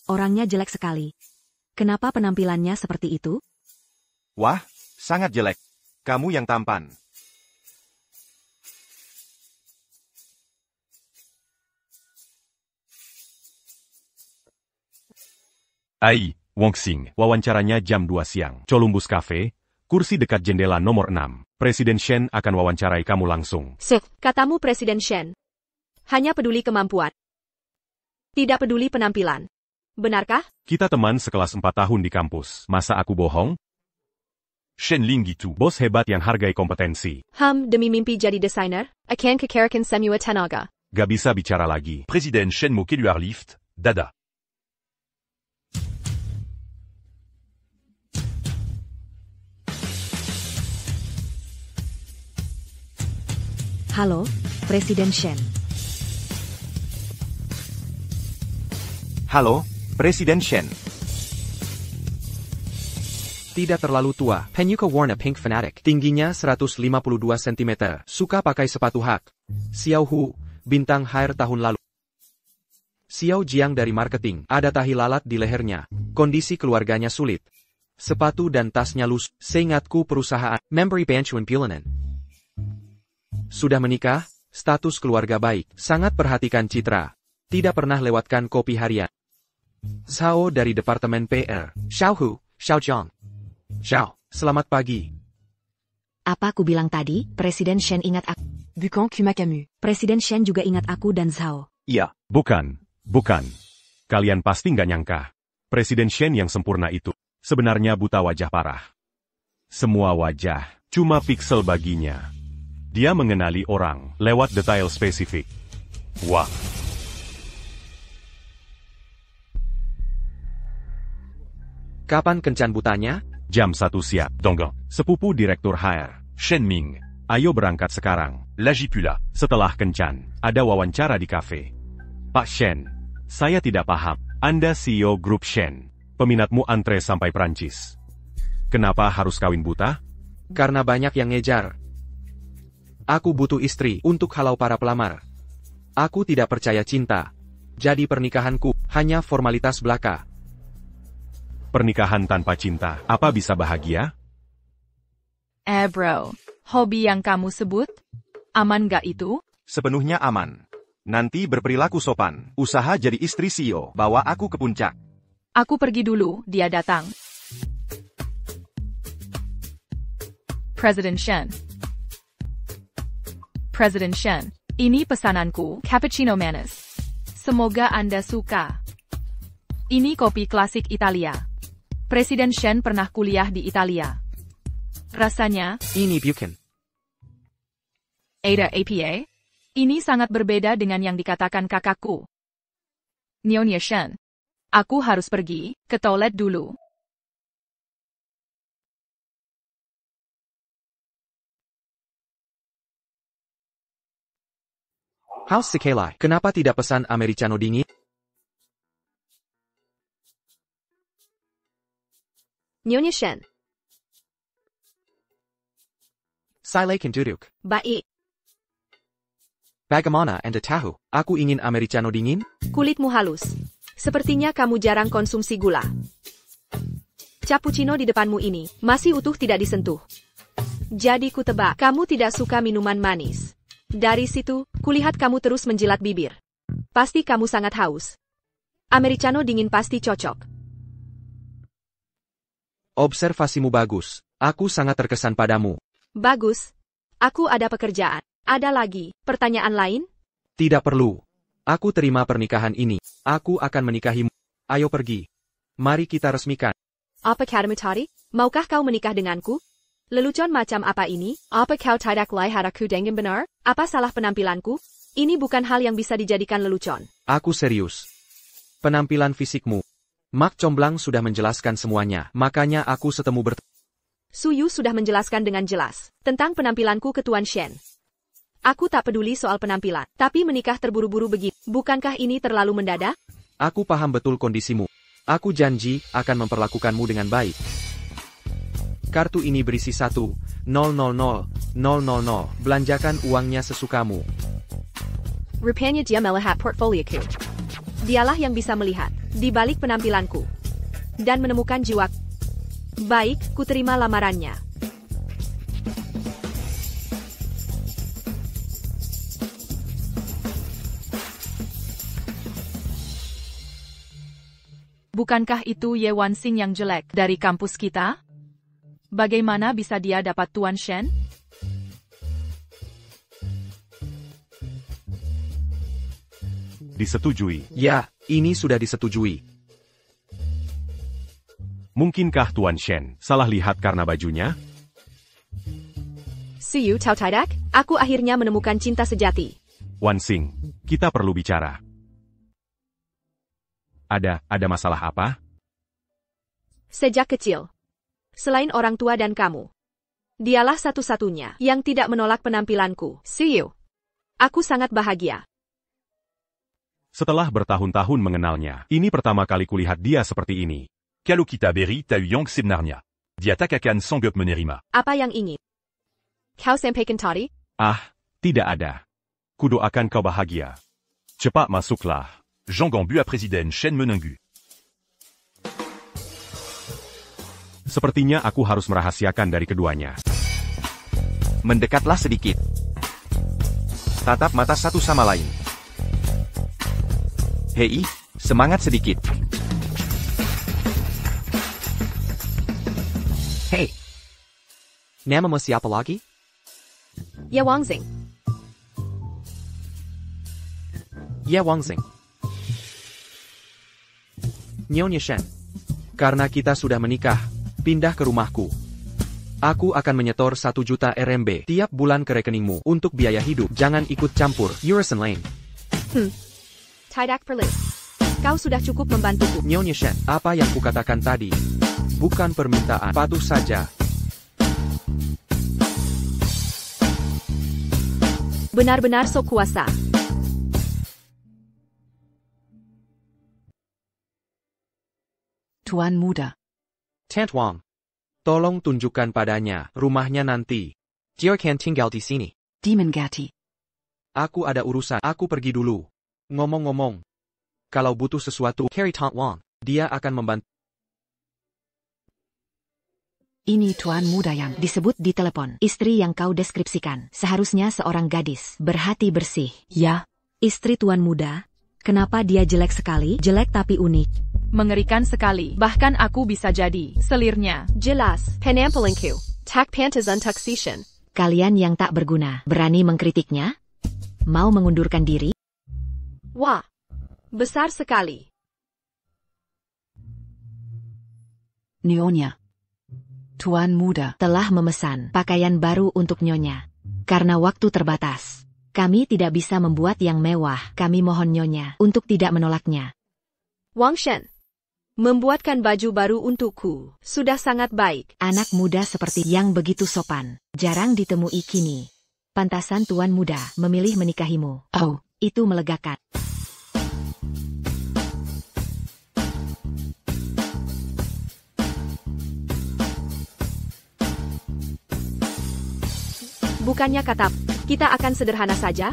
orangnya jelek sekali. Kenapa penampilannya seperti itu? Wah, sangat jelek. Kamu yang tampan. Ai, Wongxing, wawancaranya jam 2 siang. Columbus Cafe, kursi dekat jendela nomor 6. Presiden Shen akan wawancarai kamu langsung. Katamu Presiden Shen. Hanya peduli kemampuan. Tidak peduli penampilan. Benarkah? Kita teman sekelas 4 tahun di kampus. Masa aku bohong? Shen Ling gitu. Bos hebat yang hargai kompetensi. Demi mimpi jadi desainer, akan kekerakan semua tenaga. Gak bisa bicara lagi. Presiden Shen mau keluar lift. Dada. Halo, Presiden Shen. Halo, Presiden Shen. Tidak terlalu tua. Penyuka warna pink fanatic. Tingginya 152 cm. Suka pakai sepatu hak. Xiao Hu, bintang Hair tahun lalu. Xiao Jiang dari marketing. Ada tahi lalat di lehernya. Kondisi keluarganya sulit. Sepatu dan tasnya lusuh. Seingatku perusahaan. Memberi Banchuan Pulanen. Sudah menikah, status keluarga baik. Sangat perhatikan citra. Tidak pernah lewatkan kopi harian. Zhao dari Departemen PR. Xiao Hu, Xiao Zhang. Xiao, selamat pagi. Apa aku bilang tadi? Presiden Shen ingat aku. Bukan Kumakamu. Presiden Shen juga ingat aku dan Zhao. Iya. Bukan. Kalian pasti nggak nyangka. Presiden Shen yang sempurna itu sebenarnya buta wajah parah. Semua wajah cuma piksel baginya. Dia mengenali orang lewat detail spesifik. Wah. Kapan kencan butanya? Jam 1 siang. Donggong. Sepupu Direktur HR. Shen Ming. Ayo berangkat sekarang. Lagi pula. Setelah kencan, ada wawancara di kafe. Pak Shen. Saya tidak paham. Anda CEO grup Shen. Peminatmu antre sampai Prancis. Kenapa harus kawin buta? Karena banyak yang ngejar. Aku butuh istri untuk halau para pelamar. Aku tidak percaya cinta. Jadi pernikahanku hanya formalitas belaka. Pernikahan tanpa cinta, apa bisa bahagia? Bro, hobi yang kamu sebut? Aman gak itu? Sepenuhnya aman. Nanti berperilaku sopan. Usaha jadi istri CEO, bawa aku ke puncak. Aku pergi dulu, dia datang. Presiden Shen. Presiden Shen, ini pesananku, cappuccino manis. Semoga Anda suka. Ini kopi klasik Italia. Presiden Shen pernah kuliah di Italia. Rasanya, Ini Buchan. Ada APA? Ini sangat berbeda dengan yang dikatakan kakakku. Nyonya Shen, aku harus pergi ke toilet dulu. House Sekelai, kenapa tidak pesan americano dingin? Nyonya Shen. Silakan duduk. Baik. Bagaimana Anda tahu? Aku ingin americano dingin? Kulitmu halus. Sepertinya kamu jarang konsumsi gula. Cappuccino di depanmu ini masih utuh, tidak disentuh. Jadi ku tebak, kamu tidak suka minuman manis. Dari situ, kulihat kamu terus menjilat bibir. Pasti kamu sangat haus. Americano dingin pasti cocok. Observasimu bagus. Aku sangat terkesan padamu. Bagus. Aku ada pekerjaan. Ada lagi pertanyaan lain? Tidak perlu. Aku terima pernikahan ini. Aku akan menikahimu. Ayo pergi. Mari kita resmikan. Apa kamu tadi? Maukah kau menikah denganku? Lelucon macam apa ini? Apa kau tidak lihat aku dengan benar? Apa salah penampilanku? Ini bukan hal yang bisa dijadikan lelucon. Aku serius. Penampilan fisikmu. Mak Comblang sudah menjelaskan semuanya, makanya aku setemu Suyu sudah menjelaskan dengan jelas tentang penampilanku ke Tuan Shen. Aku tak peduli soal penampilan, tapi menikah terburu-buru begitu. Bukankah ini terlalu mendadak? Aku paham betul kondisimu. Aku janji akan memperlakukanmu dengan baik. Kartu ini berisi 1,000,000,000. Belanjakan uangnya sesukamu. Rupanya dia melihat portfolioku. Dialah yang bisa melihat di balik penampilanku dan menemukan jiwa. Baik, ku terima lamarannya. Bukankah itu Ye Wanxing yang jelek dari kampus kita? Bagaimana bisa dia dapat Tuan Shen? Disetujui. Ya, ini sudah disetujui. Mungkinkah Tuan Shen salah lihat karena bajunya? Siyu Tao Tidak, aku akhirnya menemukan cinta sejati. Wanxing, kita perlu bicara. Ada masalah apa? Sejak kecil. Selain orang tua dan kamu. Dialah satu-satunya yang tidak menolak penampilanku. Siyu. Aku sangat bahagia. Setelah bertahun-tahun mengenalnya, ini pertama kali kulihat dia seperti ini. Kalokita Berry Tau Yang Sebenarnya. Dia Takakan Songgok Menerima. Apa yang ingin? Kau sampaikan tadi? Ah, tidak ada. Kudoakan kau bahagia. Cepat masuklah. Jean Gambu a Presiden Shen Menenggu. Sepertinya aku harus merahasiakan dari keduanya. Mendekatlah sedikit. Tatap mata satu sama lain. Hei, semangat sedikit. Hei. Namamu siapa lagi? Ye Wanxing. Ye Wanxing. Nyonya Shen. Karena kita sudah menikah, pindah ke rumahku. Aku akan menyetor 1 juta RMB tiap bulan ke rekeningmu untuk biaya hidup. Jangan ikut campur urusan lain. Tidak perlu. Kau sudah cukup membantuku. Nyonya Shen, apa yang kukatakan tadi? Bukan permintaan, patuh saja. Benar-benar sok kuasa. Tuan Muda. Tant Wang. Tolong tunjukkan padanya rumahnya nanti. Dia akan tinggal di sini. Diemengati. Aku ada urusan, aku pergi dulu. Ngomong-ngomong. Kalau butuh sesuatu, cari Tant Wang. Dia akan membantu. Ini Tuan Muda yang Disebut di telepon. Istri yang kau deskripsikan. Seharusnya seorang gadis. Berhati bersih. ya, Istri Tuan Muda. Kenapa dia jelek sekali? Jelek tapi unik. Mengerikan sekali. Bahkan aku bisa jadi selirnya. Jelas. Penampilinku. Tak pantas untuxation. Kalian yang tak berguna. Berani mengkritiknya? Mau mengundurkan diri? Wah. Besar sekali. Nyonya. Tuan Muda. Telah memesan pakaian baru untuk Nyonya. Karena waktu terbatas. Kami tidak bisa membuat yang mewah. Kami mohon Nyonya untuk tidak menolaknya. Wang Shen. Membuatkan baju baru untukku. Sudah sangat baik. Anak muda seperti yang begitu sopan. Jarang ditemui kini. Pantasan Tuan Muda memilih menikahimu. Oh, Itu melegakan. Bukannya kata, kita akan sederhana saja?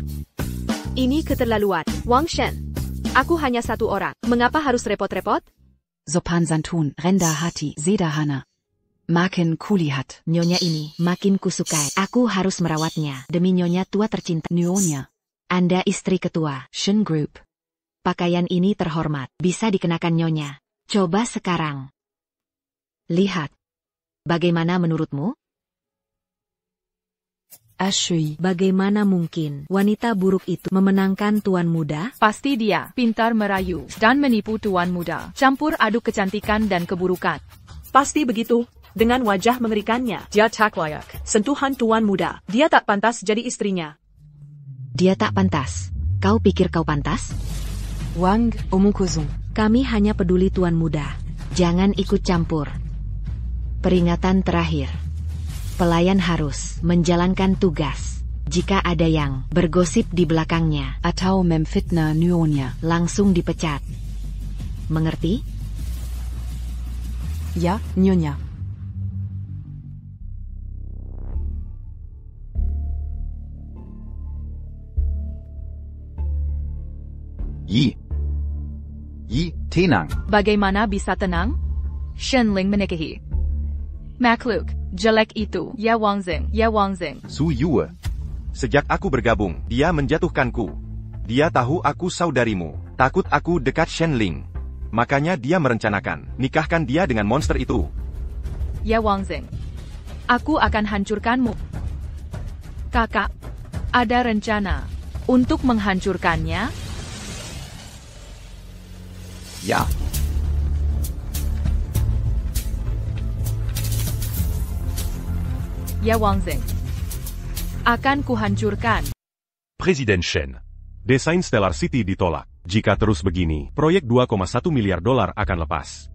Ini keterlaluan. Wang Shen. Aku hanya satu orang. Mengapa harus repot-repot? Sopan Santun, Renda Hati, Sedahana. Makin Kulihat. Nyonya ini makin kusukai. Aku harus merawatnya. Demi Nyonya tua tercinta. Nyonya. Anda istri ketua. Shen Group. Pakaian ini terhormat. Bisa dikenakan Nyonya. Coba sekarang. Lihat. Bagaimana menurutmu? Ashui. Bagaimana mungkin wanita buruk itu memenangkan Tuan Muda? Pasti dia pintar merayu dan menipu Tuan Muda. Campur aduk kecantikan dan keburukan. Pasti begitu. Dengan wajah mengerikannya, dia tak layak. Sentuhan Tuan Muda. Dia tak pantas jadi istrinya. Dia tak pantas. Kau pikir kau pantas? Wang Omukuzung. Kami hanya peduli Tuan Muda. Jangan ikut campur. Peringatan terakhir. Pelayan harus menjalankan tugas. Jika ada yang bergosip di belakangnya, Atau memfitnah Nyonya. langsung dipecat. Mengerti? Ya, Nyonya. Yi. Yi tenang. Bagaimana bisa tenang? Shen Ling menikahi. Makhluk jelek itu, Ya Wangzing, Ya Wangzing. Su Yue. Sejak aku bergabung, dia menjatuhkanku. Dia tahu aku saudarimu. Takut aku dekat Shen Ling. Makanya dia merencanakan, nikahkan dia dengan monster itu. Ya Wangzing. Aku akan hancurkanmu. Kakak, ada rencana untuk menghancurkannya? Ya. Ya Wangzing. Akan kuhancurkan. Président Shen. Desain Stellar City ditolak. Jika terus begini, proyek 2,1 miliar dolar akan lepas.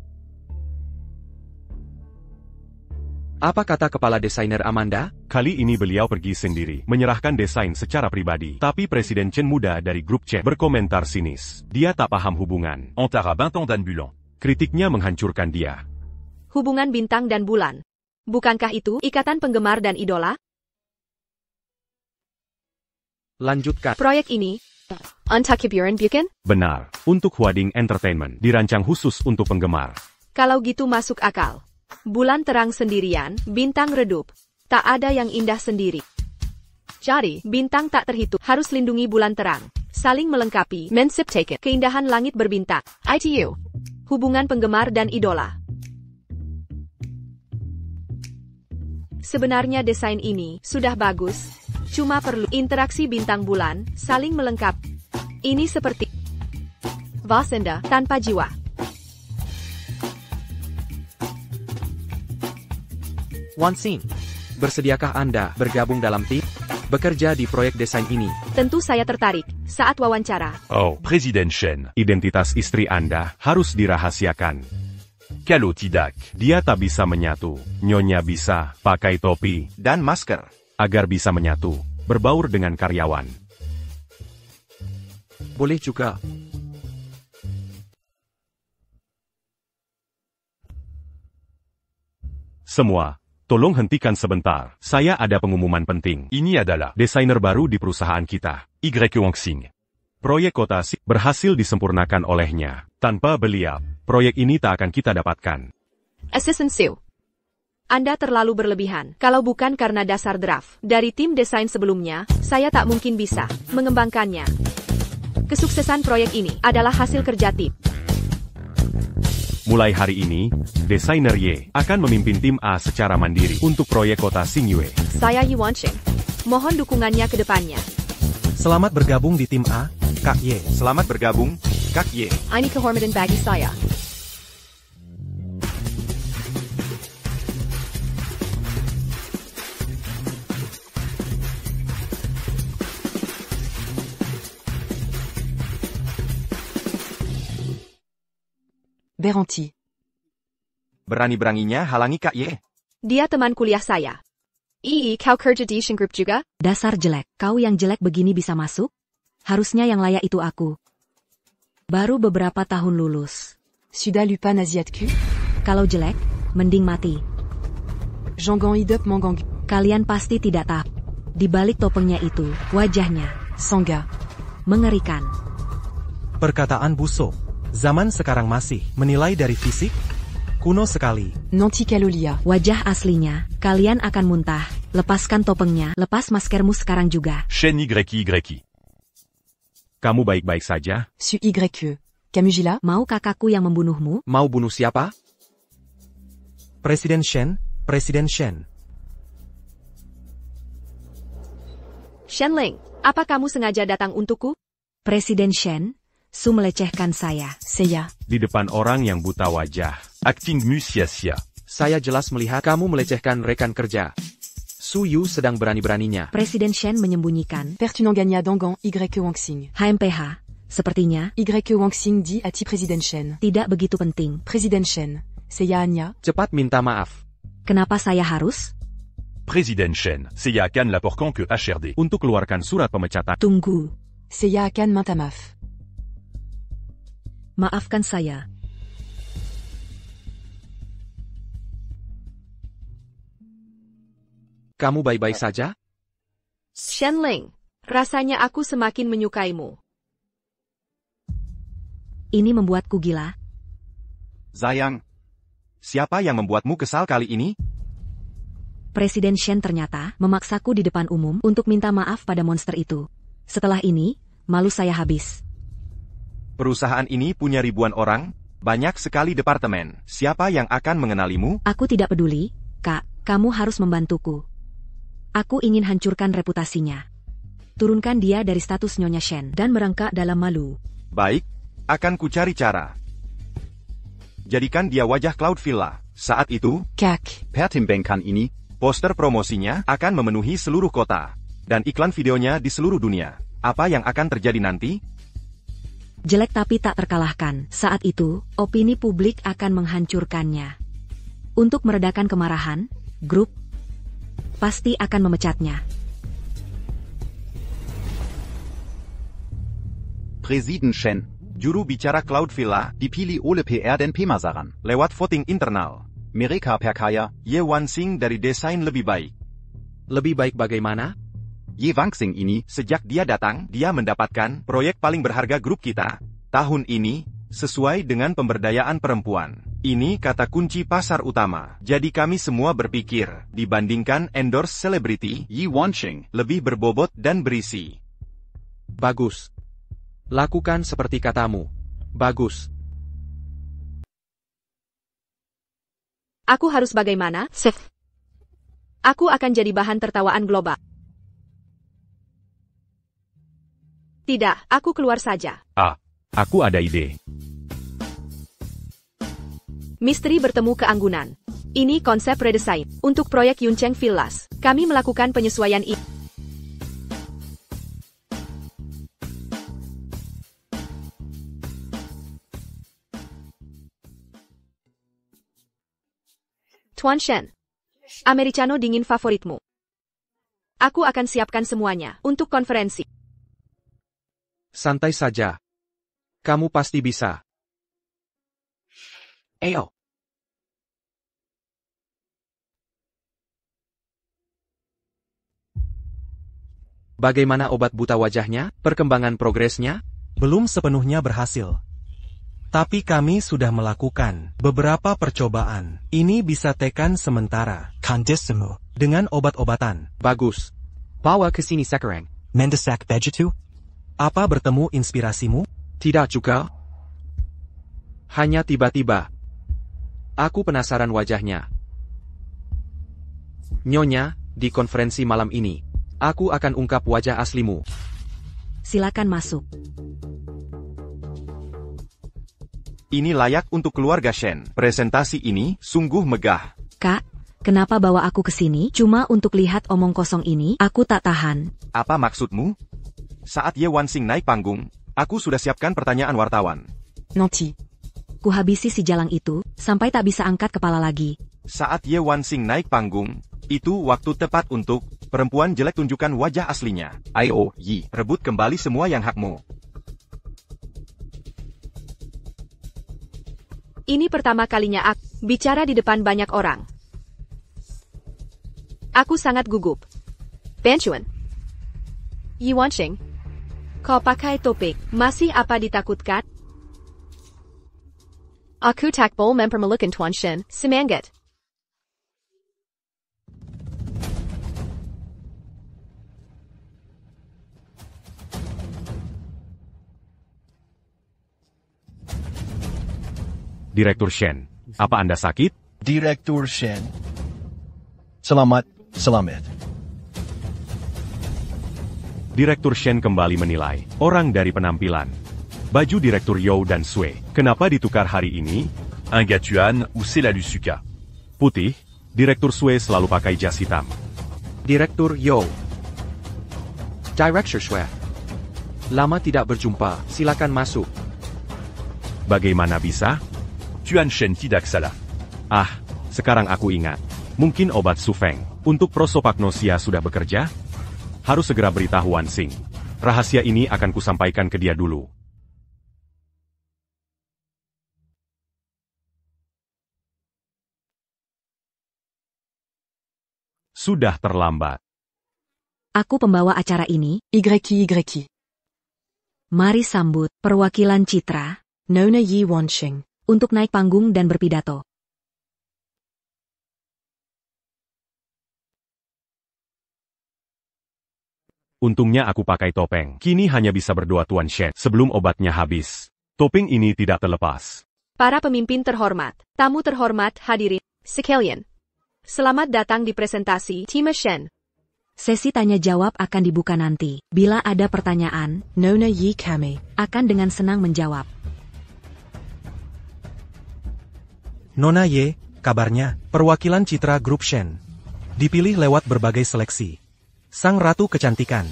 Apa kata kepala desainer Amanda? Kali ini beliau pergi sendiri, menyerahkan desain secara pribadi. Tapi Presiden Chen muda dari grup chat berkomentar sinis. Dia tak paham hubungan. Antara Bintang dan Bulan. Kritiknya menghancurkan dia. Hubungan bintang dan bulan. Bukankah itu ikatan penggemar dan idola? Lanjutkan. Proyek ini, Antakiburan bukan? Benar, untuk Huading Entertainment, dirancang khusus untuk penggemar. Kalau gitu masuk akal. Bulan terang sendirian, bintang redup. Tak ada yang indah sendiri. Jadi, bintang tak terhitung, harus lindungi bulan terang. Saling melengkapi, mensip taken, keindahan langit berbintang. ITU. Hubungan penggemar dan idola. Sebenarnya desain ini sudah bagus, cuma perlu interaksi bintang bulan, saling melengkapi. Ini seperti Vasenda tanpa jiwa. Wansing. Bersediakah Anda bergabung dalam tim? Bekerja di proyek desain ini. Tentu saya tertarik saat wawancara. Oh, Président Shen. Identitas istri Anda harus dirahasiakan. Kalau tidak, Dia tak bisa menyatu. Nyonya bisa pakai topi dan masker agar bisa menyatu, berbaur dengan karyawan. Boleh juga. Semua, tolong hentikan sebentar. Saya ada pengumuman penting. ini adalah Desainer baru di perusahaan kita. Y Wangxing. Proyek kota berhasil disempurnakan olehnya. Tanpa beliau, proyek ini tak akan kita dapatkan. Assistant Sue. Anda terlalu berlebihan. Kalau bukan karena dasar draft dari tim desain sebelumnya, saya tak mungkin bisa mengembangkannya. Kesuksesan proyek ini adalah hasil kerja tim. Mulai hari ini, desainer Y akan memimpin tim A secara mandiri untuk proyek kota Xingyue. Saya Yi Wanqing. Mohon dukungannya ke depannya. Selamat bergabung di tim A, Kak Ye. Selamat bergabung, Kak Y. Ini kehormatan bagi saya. Beranti. Berani-beraninya halangi Kak Y. Dia teman kuliah saya. Kau kerja di Shin Group juga? Dasar jelek, kau yang jelek begini bisa masuk? Harusnya yang layak itu aku. Baru beberapa tahun lulus. Suda Lupan Asiatku. Kalau jelek, mending mati. Jangan hidup mengganggu. Kalian pasti tidak tahu. Di balik topengnya itu, wajahnya Sangga. mengerikan. Perkataan busuk. Zaman sekarang masih menilai dari fisik? Kuno sekali. Nanti Kalolia. Wajah aslinya, kalian akan muntah. Lepaskan topengnya, lepas maskermu sekarang juga. Shen Y. Kamu baik-baik saja? Su YE. Kamujila. Mau kakakku yang membunuhmu? Mau bunuh siapa? Presiden Shen, Presiden Shen. Shenling, apa kamu sengaja datang untukku? Presiden Shen, Su melecehkan saya. Saya. Di depan orang yang buta wajah. Acting mu sia-sia. Saya jelas melihat kamu melecehkan rekan kerja. Su Yu sedang berani-beraninya. Presiden Shen menyembunyikan. Pertunanganya Dangan Y Wangxing. HMPH, sepertinya Y Wangxing dit à ti Presiden Shen. tidak begitu penting. Presiden Shen. Saya Anya. Cepat minta maaf. Kenapa saya harus? Président Shen. Seiya Kan laportant que HRD. Untuk keluarkan surat pemecatan. Tunggu. Saya akan minta maaf. Maafkan saya. Kamu baik-baik saja? Shenling, rasanya aku semakin menyukaimu. ini membuatku gila. Zhang. Siapa yang membuatmu kesal kali ini? Presiden Shen ternyata memaksaku di depan umum untuk minta maaf pada monster itu. Setelah ini, malu saya habis. Perusahaan ini punya ribuan orang, banyak sekali departemen. Siapa yang akan mengenalimu? Aku tidak peduli, Kak. Kamu harus membantuku. Aku ingin hancurkan reputasinya. Turunkan dia dari status Nyonya Shen dan merangkak dalam malu. Baik, akan kucari cara. Jadikan dia wajah Cloud Villa. Saat itu, pertimbangkan ini. Poster promosinya akan memenuhi seluruh kota. Dan iklan videonya di seluruh dunia. Apa yang akan terjadi nanti? Jelek tapi tak terkalahkan. Saat itu, opini publik akan menghancurkannya. Untuk meredakan kemarahan, grup pasti akan memecatnya. Presiden Shen, Juru bicara Cloud Villa, dipilih oleh PR dan pemasaran. lewat voting internal. Mereka perkaya. Ye Wanxing dari desain lebih baik. Lebih baik bagaimana? Ye Wanxing ini, Sejak dia datang, dia mendapatkan proyek paling berharga grup kita. Tahun ini, sesuai dengan pemberdayaan perempuan. Ini kata kunci pasar utama. Jadi kami semua berpikir, dibandingkan endorse selebriti, Ye Wanxing lebih berbobot dan berisi. Bagus. Lakukan seperti katamu. Bagus. Aku harus bagaimana? Aku akan jadi bahan tertawaan global. Tidak, aku keluar saja. Aku ada ide. Misteri bertemu keanggunan. Ini konsep redesign. Untuk proyek Yuncheng Villas, kami melakukan penyesuaian ini. Tuan Shen, Americano dingin favoritmu. Aku akan siapkan semuanya untuk konferensi. Santai saja. Kamu pasti bisa. Ayo. Bagaimana obat buta wajahnya? Perkembangan progresnya? Belum sepenuhnya berhasil. Tapi kami sudah melakukan beberapa percobaan. Ini bisa tekan sementara. Kandisemu. Dengan obat-obatan. Bagus. Bawa ke sini sekarang. Mendesak begitu? Apa bertemu inspirasimu? Tidak juga. Hanya tiba-tiba. Aku penasaran wajahnya. Nyonya, di konferensi malam ini, aku akan ungkap wajah aslimu. Silakan masuk. Ini layak untuk keluarga Shen. Presentasi ini sungguh megah. Kak, kenapa bawa aku ke sini? Cuma untuk lihat omong kosong ini? Aku tak tahan. Apa maksudmu? Saat Ye Wanxing naik panggung, aku sudah siapkan pertanyaan wartawan. Nanti. Ku habisi si jalang itu, sampai tak bisa angkat kepala lagi. Saat Ye Wanxing naik panggung, itu waktu tepat untuk perempuan jelek tunjukkan wajah aslinya. Ayo, Yi. Rebut kembali semua yang hakmu. Ini pertama kalinya aku bicara di depan banyak orang. Aku sangat gugup. Benchuan. Yi Wanxing. Kau pakai topik, masih apa ditakutkan? Aku takbol mempermalukan Tuan Shen, semangat. Direktur Shen, apa Anda sakit? Direktur Shen. Selamat. Direktur Shen kembali menilai orang dari penampilan. Baju Direktur You dan Sui, kenapa ditukar hari ini? Un Gatuan ou c'est la Lusuka. Putih, Direktur Sui selalu pakai jas hitam. Direktur You. Director Shui. Lama tidak berjumpa, silakan masuk. Bagaimana bisa? Tuan Shen tidak salah. Sekarang aku ingat. Mungkin obat Sufeng untuk prosopagnosia sudah bekerja? Harus segera beritahu Wanxing. Rahasia ini akan kusampaikan ke dia dulu. Sudah terlambat. Aku pembawa acara ini. YI. Mari sambut perwakilan Citra. Nona Yi Wanxing. Untuk naik panggung dan berpidato. Untungnya aku pakai topeng. Kini hanya bisa berdoa Tuan Shen sebelum obatnya habis. Topeng ini tidak terlepas. Para pemimpin terhormat, tamu terhormat hadirin sekalian. Selamat datang di presentasi Tim Shen. Sesi tanya jawab akan dibuka nanti. Bila ada pertanyaan, Nona Yi Kame. akan dengan senang menjawab. Nona Ye, kabarnya, perwakilan citra grup Shen. Dipilih lewat berbagai seleksi. Sang Ratu Kecantikan.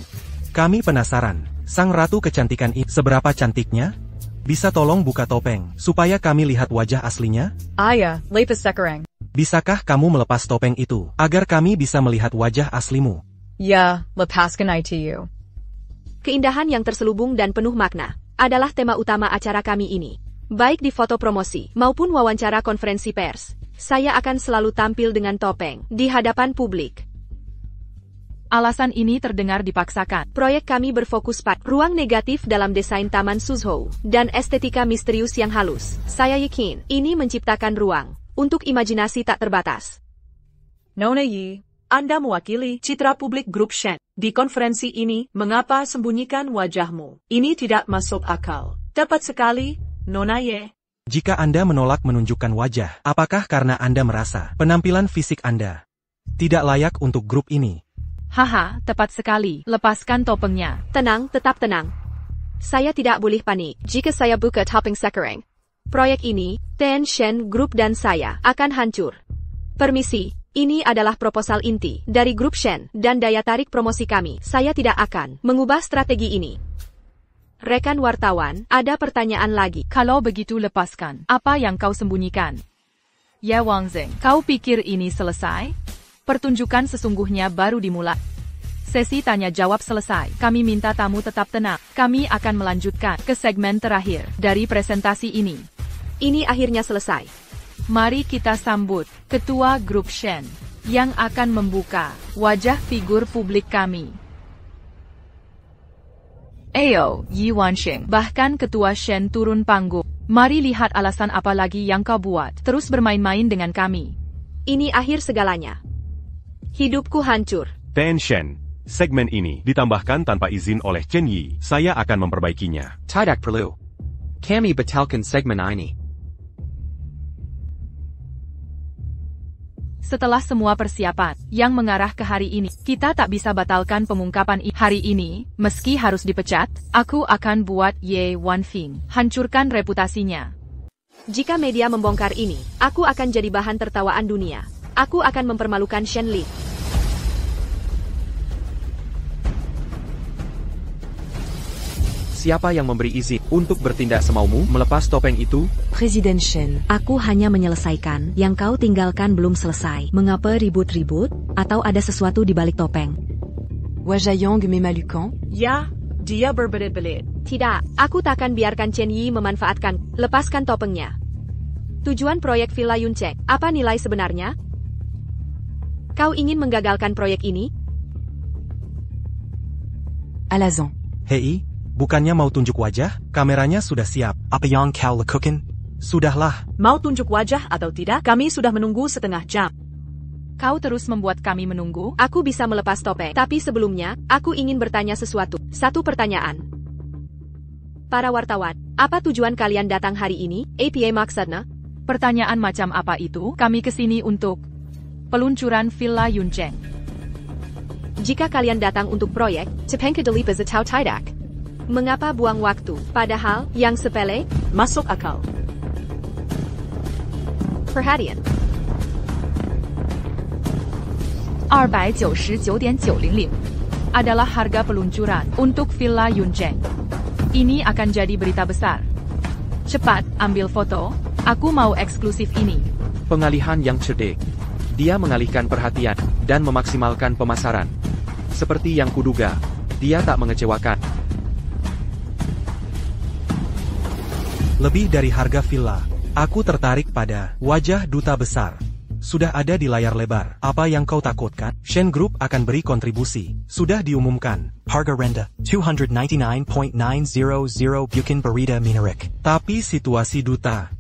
Kami penasaran, Sang Ratu Kecantikan ini seberapa cantiknya? Bisa tolong buka topeng, supaya kami lihat wajah aslinya? Aya, lepas sekarang. Bisakah kamu melepas topeng itu, agar kami bisa melihat wajah aslimu? Ya, lepaskan ITU. Keindahan yang terselubung dan penuh makna adalah tema utama acara kami ini. Baik di foto promosi maupun wawancara konferensi pers, saya akan selalu tampil dengan topeng di hadapan publik. Alasan ini terdengar dipaksakan. Proyek kami berfokus pada ruang negatif dalam desain Taman Suzhou dan estetika misterius yang halus. Saya yakin ini menciptakan ruang untuk imajinasi tak terbatas. Nona Yi, Anda mewakili citra publik grup Shen. Di konferensi ini, mengapa sembunyikan wajahmu? Ini tidak masuk akal. Tepat sekali, Nona Ye. Jika Anda menolak menunjukkan wajah, apakah karena Anda merasa penampilan fisik Anda tidak layak untuk grup ini? Haha, tepat sekali. Lepaskan topengnya. Tenang, tetap tenang. Saya tidak boleh panik jika saya buka topeng sekarang. Proyek ini, Ten Shen Group dan saya akan hancur. Permisi, ini adalah proposal inti dari grup Shen dan daya tarik promosi kami. Saya tidak akan mengubah strategi ini. Rekan wartawan, ada pertanyaan lagi. Kalau begitu lepaskan. Apa yang kau sembunyikan? Ya Wangzeng, kau pikir ini selesai? Pertunjukan sesungguhnya baru dimulai. Sesi tanya jawab selesai. Kami minta tamu tetap tenang. Kami akan melanjutkan ke segmen terakhir dari presentasi ini. Ini akhirnya selesai. Mari kita sambut Ketua Grup Shen yang akan membuka wajah figur publik kami. Ayo, Yi Wanxing. Bahkan Ketua Shen turun panggung. Mari lihat alasan apa lagi yang kau buat. Terus bermain-main dengan kami. Ini akhir segalanya. Hidupku hancur. Ten Shen, segmen ini ditambahkan tanpa izin oleh Chen Yi. Saya akan memperbaikinya. Tidak perlu. Kami batalkan segmen ini. Setelah semua persiapan yang mengarah ke hari ini, kita tak bisa batalkan pengungkapan hari ini. Meski harus dipecat, aku akan buat Ye Wanfing hancurkan reputasinya. Jika media membongkar ini, aku akan jadi bahan tertawaan dunia. Aku akan mempermalukan Shen Li. Siapa yang memberi izin untuk bertindak semaumu melepas topeng itu? Presiden Shen. Aku hanya menyelesaikan yang kau tinggalkan belum selesai. Mengapa ribut-ribut? Atau ada sesuatu di balik topeng? Wajayang Memalukan. Ya, dia berbelit-belit. Tidak, aku takkan biarkan Chen Yi memanfaatkan. Lepaskan topengnya. Tujuan proyek Villa Yuncheng, apa nilai sebenarnya? Kau ingin menggagalkan proyek ini? Alazan. Hei, bukannya mau tunjuk wajah? Kameranya sudah siap. Apa yang kau lakukan? Sudahlah. Mau tunjuk wajah atau tidak, kami sudah menunggu setengah jam. Kau terus membuat kami menunggu? Aku bisa melepas topeng. Tapi sebelumnya, aku ingin bertanya sesuatu. Satu pertanyaan. Para wartawan, apa tujuan kalian datang hari ini? Apa maksudnya? Pertanyaan macam apa itu? Kami kesini untuk peluncuran Villa Yuncheng. Jika kalian datang untuk proyek, Cepeng Kedelipa atau tidak? Mengapa buang waktu? Padahal, yang sepele, masuk akal. Perhatian. 299.900 adalah harga peluncuran untuk Villa Yuncheng. Ini akan jadi berita besar. Cepat, ambil foto. Aku mau eksklusif ini. Pengalihan yang cerdik. Dia mengalihkan perhatian dan memaksimalkan pemasaran. Seperti yang kuduga, dia tak mengecewakan. Lebih dari harga villa, aku tertarik pada wajah duta besar. sudah ada di layar lebar. Apa yang kau takutkan? Shen Group akan beri kontribusi. Sudah diumumkan. Harga rendah, 299.900 bukan berita menarik. Tapi situasi duta.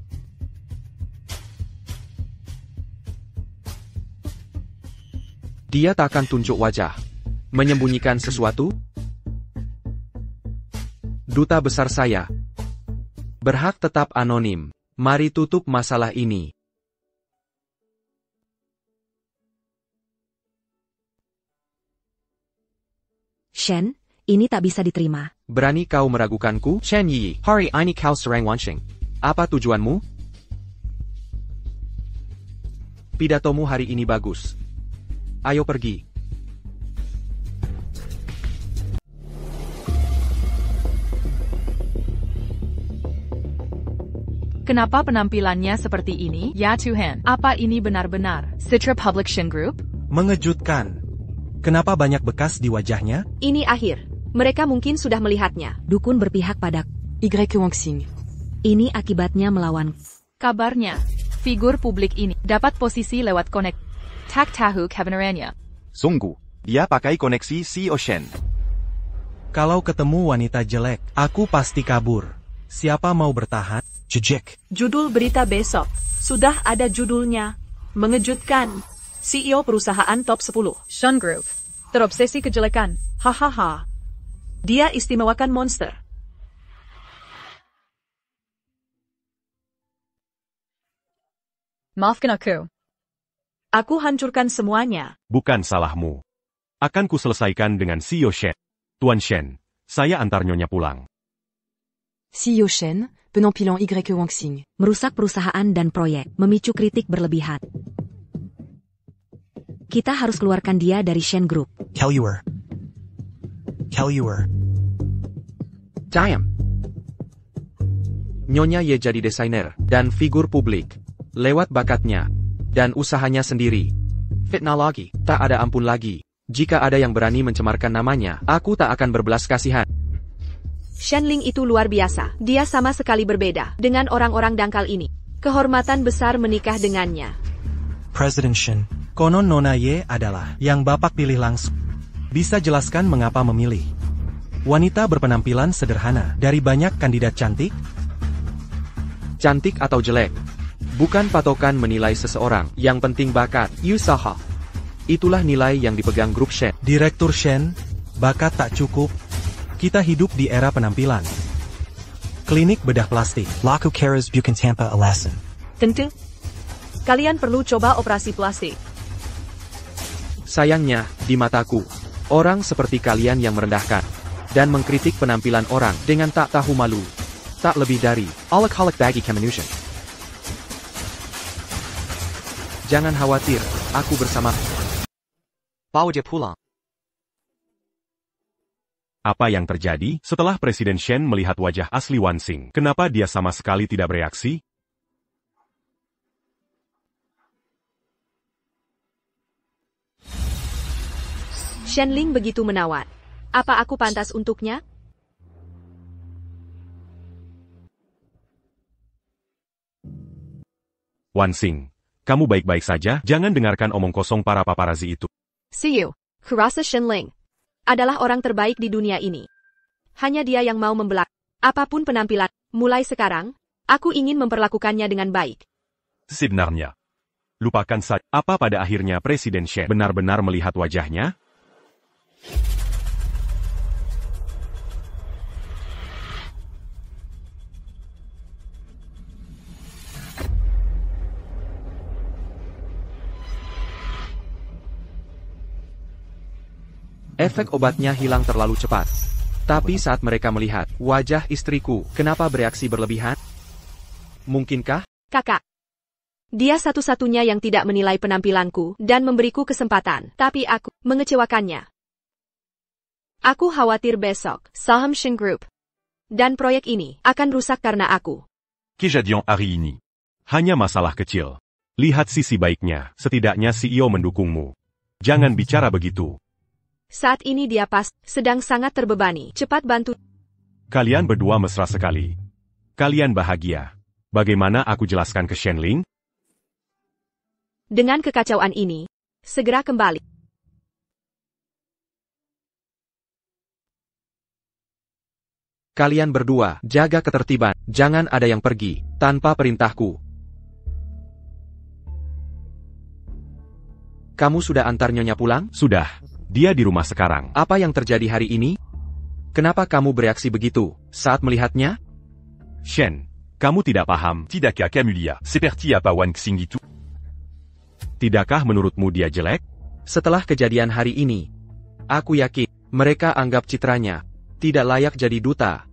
Dia tak akan tunjuk wajah. Menyembunyikan sesuatu? Duta besar saya berhak tetap anonim. Mari tutup masalah ini. Shen, ini tak bisa diterima. Berani kau meragukanku? Shen Yi, hari ini kau serang Wansheng. Apa tujuanmu? Pidatomu hari ini bagus. Ayo pergi. Kenapa penampilannya seperti ini? Ya Tuhan, apa ini benar-benar Citra Publication Group? Mengejutkan. Kenapa banyak bekas di wajahnya? Ini akhir. Mereka mungkin sudah melihatnya. Dukun berpihak pada Y Wanxing. ini akibatnya melawan. Kabarnya, figur publik ini dapat posisi lewat konek. Tak tahu kebenarannya. Sungguh, dia pakai koneksi CEO Shen. Kalau ketemu wanita jelek, aku pasti kabur. Siapa mau bertahan? Jejek. Judul berita besok. Sudah ada judulnya. Mengejutkan. CEO perusahaan top 10. Shen Group, terobsesi kejelekan. Hahaha. Dia istimewakan monster. Maafkan aku. Aku hancurkan semuanya. Bukan salahmu. Akan kuselesaikan dengan CEO Shen. Tuan Shen, saya antar nyonya pulang. CEO Shen, penampilan Y Wanxing. Merusak perusahaan dan proyek, memicu kritik berlebihan. Kita harus keluarkan dia dari Shen Group. Kelluer. Diam. Nyonya Ye jadi desainer dan figur publik. Lewat bakatnya dan usahanya sendiri. Fitnah lagi, tak ada ampun lagi. Jika ada yang berani mencemarkan namanya, aku tak akan berbelas kasihan. Shenling itu luar biasa. Dia sama sekali berbeda dengan orang-orang dangkal ini. Kehormatan besar menikah dengannya. President Shen. Konon Nona Ye adalah yang Bapak pilih langsung. Bisa jelaskan mengapa memilih wanita berpenampilan sederhana dari banyak kandidat cantik? Cantik atau jelek, bukan patokan menilai seseorang. Yang penting bakat, usaha. Itulah nilai yang dipegang grup Shen. Direktur Shen, bakat tak cukup. Kita hidup di era penampilan. Klinik bedah plastik. Laku keras bukan tanpa alasan. Tentu. Kalian perlu coba operasi plastik. Sayangnya, di mataku, orang seperti kalian yang merendahkan dan mengkritik penampilan orang dengan tak tahu malu, tak lebih dari alkoholik bagi kemanusiaan. Jangan khawatir, aku bersama. Bawa dia pulang. Apa yang terjadi setelah Presiden Shen melihat wajah asli Wanxing? Kenapa dia sama sekali tidak bereaksi? Shenling begitu menawan. Apa aku pantas untuknya? Wanxing, kamu baik-baik saja? Jangan dengarkan omong kosong para paparazi itu. CEO, kurasa Shenling adalah orang terbaik di dunia ini. Hanya dia yang mau membelak. Apapun penampilan, mulai sekarang, aku ingin memperlakukannya dengan baik. Sebenarnya, lupakan saja. Apa pada akhirnya Presiden Shen benar-benar melihat wajahnya? Efek obatnya hilang terlalu cepat. Tapi saat mereka melihat wajah istriku, kenapa bereaksi berlebihan? Mungkinkah? Kakak. Dia satu-satunya yang tidak menilai penampilanku dan memberiku kesempatan, tapi aku mengecewakannya. Aku khawatir besok, saham Shen Group dan proyek ini akan rusak karena aku. Kejadian hari ini. Hanya masalah kecil. Lihat sisi baiknya, setidaknya CEO mendukungmu. Jangan bicara begitu. Saat ini dia sedang sangat terbebani. Cepat bantu. Kalian berdua mesra sekali. Kalian bahagia. Bagaimana aku jelaskan ke Shenling? Dengan kekacauan ini, segera kembali. Kalian berdua, jaga ketertiban. Jangan ada yang pergi tanpa perintahku. Kamu sudah antar Nyonya pulang? Sudah. Dia di rumah sekarang. Apa yang terjadi hari ini? Kenapa kamu bereaksi begitu saat melihatnya? Shen, kamu tidak paham. Tidakkah kamu lihat seperti apa Wang Xing itu? Tidakkah menurutmu dia jelek? Setelah kejadian hari ini, aku yakin mereka anggap citranya tidak layak jadi duta.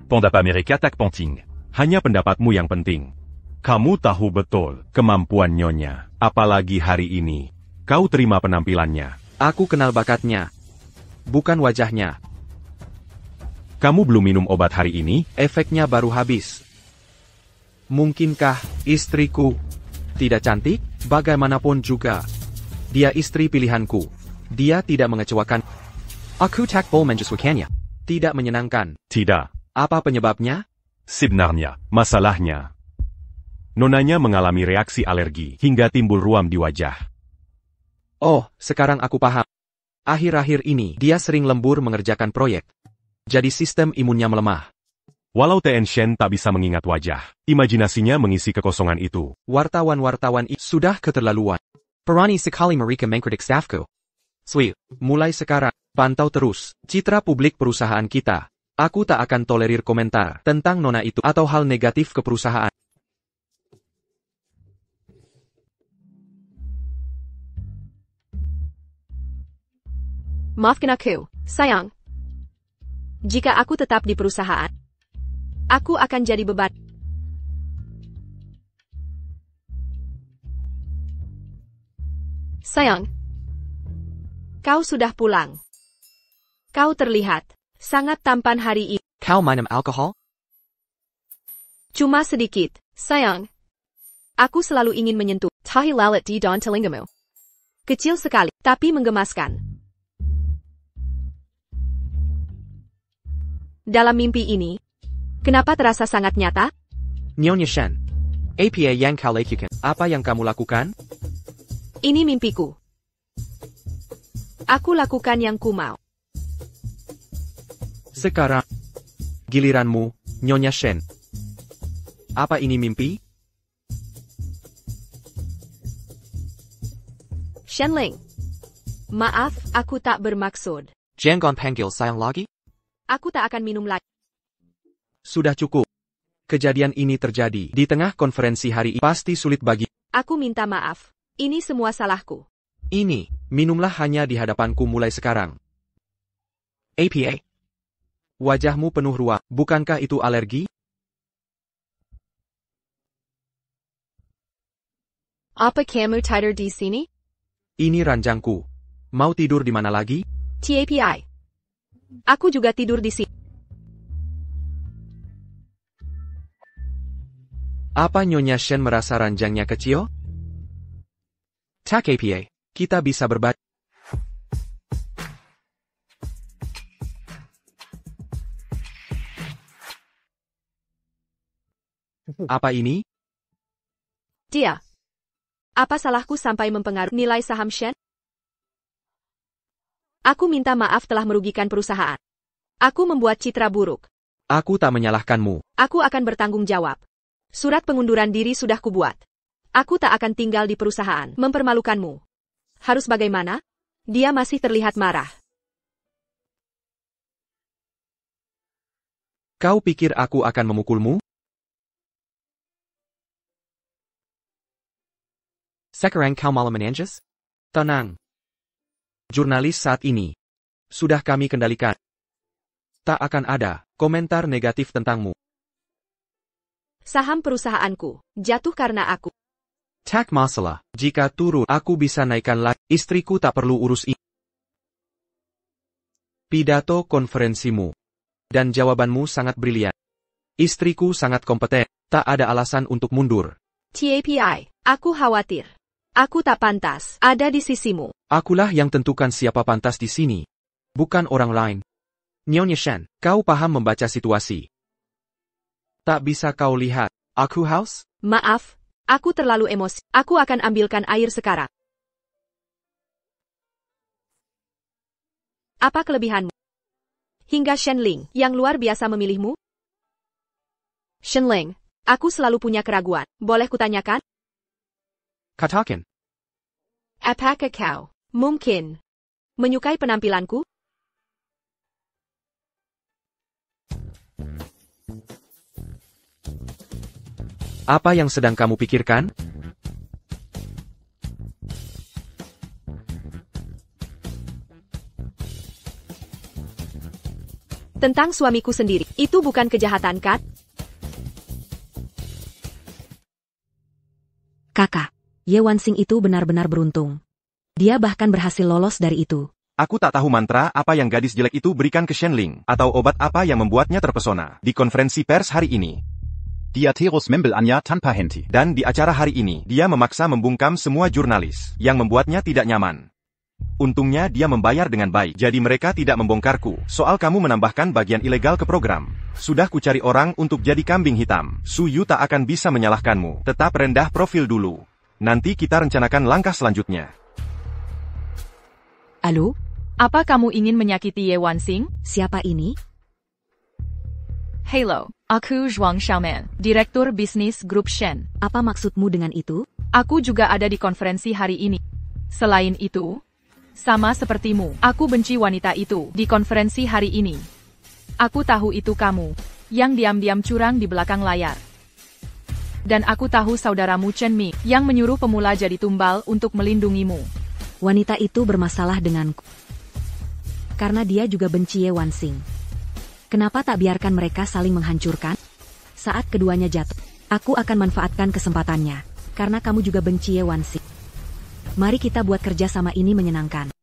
Pendapa mereka tak penting. Hanya pendapatmu yang penting. Kamu tahu betul kemampuan Nyonya. Apalagi hari ini. Kau terima penampilannya. Aku kenal bakatnya, bukan wajahnya. Kamu belum minum obat hari ini? Efeknya baru habis. Mungkinkah istriku tidak cantik? Bagaimanapun juga, dia istri pilihanku. Dia tidak mengecewakan. Aku tak boleh menyesuaikannya. Tidak menyenangkan. Tidak. Apa penyebabnya? Sebenarnya, Masalahnya, nonanya mengalami reaksi alergi hingga timbul ruam di wajah. Oh, sekarang aku paham. Akhir-akhir ini, dia sering lembur mengerjakan proyek. Jadi sistem imunnya melemah. Walau Tien Shen tak bisa mengingat wajah, imajinasinya mengisi kekosongan itu. Wartawan-wartawan sudah keterlaluan. Perani sekali mereka mengkritik stafku. Sweet, mulai sekarang, pantau terus citra publik perusahaan kita. Aku tak akan tolerir komentar tentang nona itu atau hal negatif ke perusahaan. Maafkan aku, sayang. Jika aku tetap di perusahaan, aku akan jadi beban. Sayang, kau sudah pulang. Kau terlihat sangat tampan hari ini. Kau minum alkohol? Cuma sedikit, sayang. Aku selalu ingin menyentuh tahi lalat di daun telingamu. Kecil sekali, tapi menggemaskan. Dalam mimpi ini, kenapa terasa sangat nyata? Nyonya Shen, apa yang kau lakukan? Apa yang kamu lakukan? Ini mimpiku. Aku lakukan yang ku mau. Sekarang, giliranmu, Nyonya Shen. Apa ini mimpi? Shenling. Maaf, aku tak bermaksud. Jangan panggil sayang lagi? Aku tak akan minum lagi. Sudah cukup. Kejadian ini terjadi di tengah konferensi hari ini. Pasti sulit bagi. Aku minta maaf. Ini semua salahku. Ini, minumlah hanya di hadapanku mulai sekarang. APA. Wajahmu penuh ruam, bukankah itu alergi? Apa kamu tidur di sini? Ini ranjangku. Mau tidur di mana lagi? TAPI. Aku juga tidur di sini. Apa Nyonya Shen merasa ranjangnya kecil? Tak APA, kita bisa berbagi. Apa ini? Dia. Apa salahku sampai mempengaruhi nilai saham Shen? Aku minta maaf telah merugikan perusahaan. Aku membuat citra buruk. Aku tak menyalahkanmu. Aku akan bertanggung jawab. Surat pengunduran diri sudah kubuat. Aku tak akan tinggal di perusahaan mempermalukanmu. Harus bagaimana? Dia masih terlihat marah. Kau pikir aku akan memukulmu? Sekarang kau malah menanjis? Tenang. Jurnalis saat ini sudah kami kendalikan. Tak akan ada komentar negatif tentangmu. Saham perusahaanku jatuh karena aku. Tak masalah. Jika turun, aku bisa naikkan lagi. Istriku tak perlu urus ini. Pidato konferensimu dan jawabanmu sangat brilian. Istriku sangat kompeten. Tak ada alasan untuk mundur. TAPI, aku khawatir. Aku tak pantas ada di sisimu. Akulah yang tentukan siapa pantas di sini, bukan orang lain. Nyonya Shen, kau paham membaca situasi. Tak bisa kau lihat, aku haus? Maaf, Aku terlalu emosi. Aku akan ambilkan air sekarang. Apa kelebihanmu? Hingga Shenling, yang luar biasa memilihmu? Shenling, aku selalu punya keraguan. Boleh kutanyakan? Katakan. Apakah kau mungkin menyukai penampilanku? Apa yang sedang kamu pikirkan? Tentang suamiku sendiri. Itu bukan kejahatan, kan? Kakak, Ye Wanxing itu benar-benar beruntung. Dia bahkan berhasil lolos dari itu. Aku tak tahu mantra apa yang gadis jelek itu berikan ke Shenling, atau obat apa yang membuatnya terpesona. Di konferensi pers hari ini, Dia terus membel Anya tanpa henti. dan di acara hari ini, dia memaksa membungkam semua jurnalis, yang membuatnya tidak nyaman. Untungnya dia membayar dengan baik, jadi mereka tidak membongkarku. Soal kamu menambahkan bagian ilegal ke program. Sudah kucari orang untuk jadi kambing hitam. Su Yu tak akan bisa menyalahkanmu. Tetap rendah profil dulu. Nanti kita rencanakan langkah selanjutnya. Halo? Apa kamu ingin menyakiti Ye Wanxing? Siapa ini? Hello, aku Zhuang Xiaoman, Direktur Bisnis Grup Shen. Apa maksudmu dengan itu? Aku juga ada di konferensi hari ini. Selain itu, sama sepertimu, aku benci wanita itu di konferensi hari ini. Aku tahu itu kamu, yang diam-diam curang di belakang layar. Dan aku tahu saudaramu Chen Mi, yang menyuruh pemula jadi tumbal untuk melindungimu. Wanita itu bermasalah denganku. Karena dia juga benci Ye Wanxing. Kenapa tak biarkan mereka saling menghancurkan? Saat keduanya jatuh, aku akan manfaatkan kesempatannya. Karena kamu juga benci Ye Wanxing. Mari kita buat kerja sama ini menyenangkan.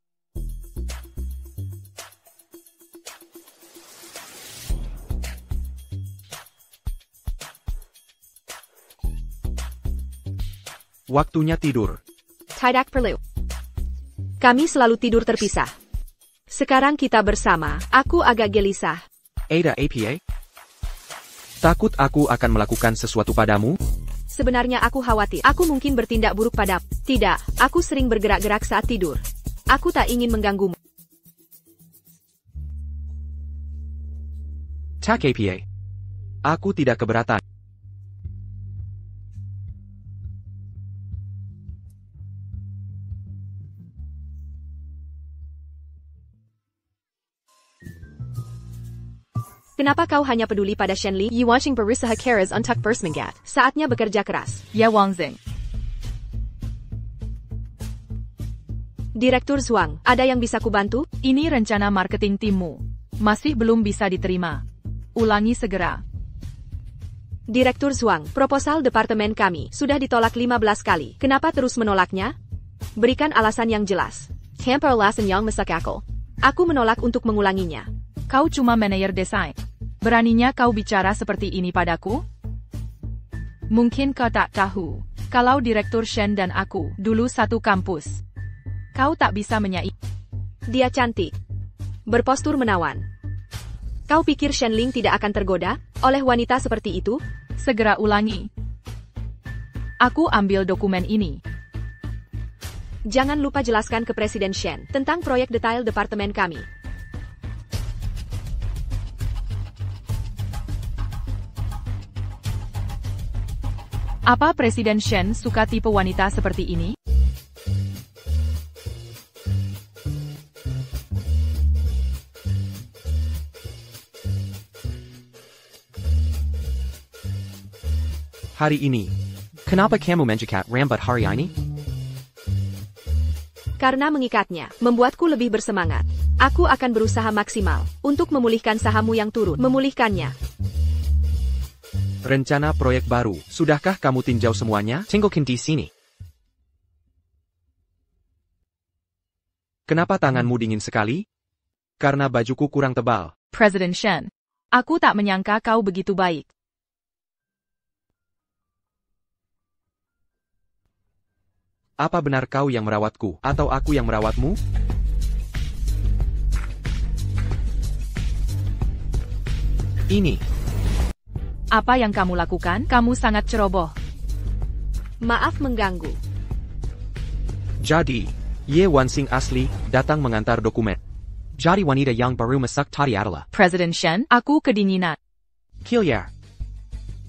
Waktunya tidur. Tidak perlu. Kami selalu tidur terpisah. Sekarang kita bersama. Aku agak gelisah. Ada APA? Takut aku akan melakukan sesuatu padamu? Sebenarnya aku khawatir. Aku mungkin bertindak buruk padamu. Tidak, aku sering bergerak-gerak saat tidur. Aku tak ingin mengganggumu. Tak APA. Aku tidak keberatan. Kenapa kau hanya peduli pada Shenli? Ye Wanxing berusaha keras untuk bersemangat. Saatnya bekerja keras. Ye Wanxing. Direktur Zhuang, ada yang bisa kubantu? Ini rencana marketing timmu. Masih belum bisa diterima. Ulangi segera. Direktur Zhuang, proposal departemen kami sudah ditolak 15 kali. Kenapa terus menolaknya? Berikan alasan yang jelas. Hamper alasan yang masuk akal. Aku menolak untuk mengulanginya. Kau cuma manajer desain. Beraninya kau bicara seperti ini padaku? Mungkin kau tak tahu, kalau Direktur Shen dan aku dulu satu kampus. Kau tak bisa menyaingi. Dia cantik. Berpostur menawan. Kau pikir Shenling tidak akan tergoda oleh wanita seperti itu? Segera ulangi. Aku ambil dokumen ini. Jangan lupa jelaskan ke Presiden Shen tentang proyek detail departemen kami. Apa Presiden Shen suka tipe wanita seperti ini? Hari ini. Kenapa kamu menjikat rambut hari ini? Karena mengikatnya, membuatku lebih bersemangat. Aku akan berusaha maksimal untuk memulihkan sahammu yang turun. Memulihkannya. Rencana proyek baru. Sudahkah kamu tinjau semuanya? Tinggalkan di sini. Kenapa tanganmu dingin sekali? Karena bajuku kurang tebal. Presiden Shen, aku tak menyangka kau begitu baik. Apa benar kau yang merawatku, atau aku yang merawatmu? Ini. Apa yang kamu lakukan? Kamu sangat ceroboh. Maaf mengganggu. Jadi, Ye Wanxing asli, datang mengantar dokumen. Jadi wanita yang baru masuk tadi adalah Presiden Shen, aku kedinginan. Kilyar,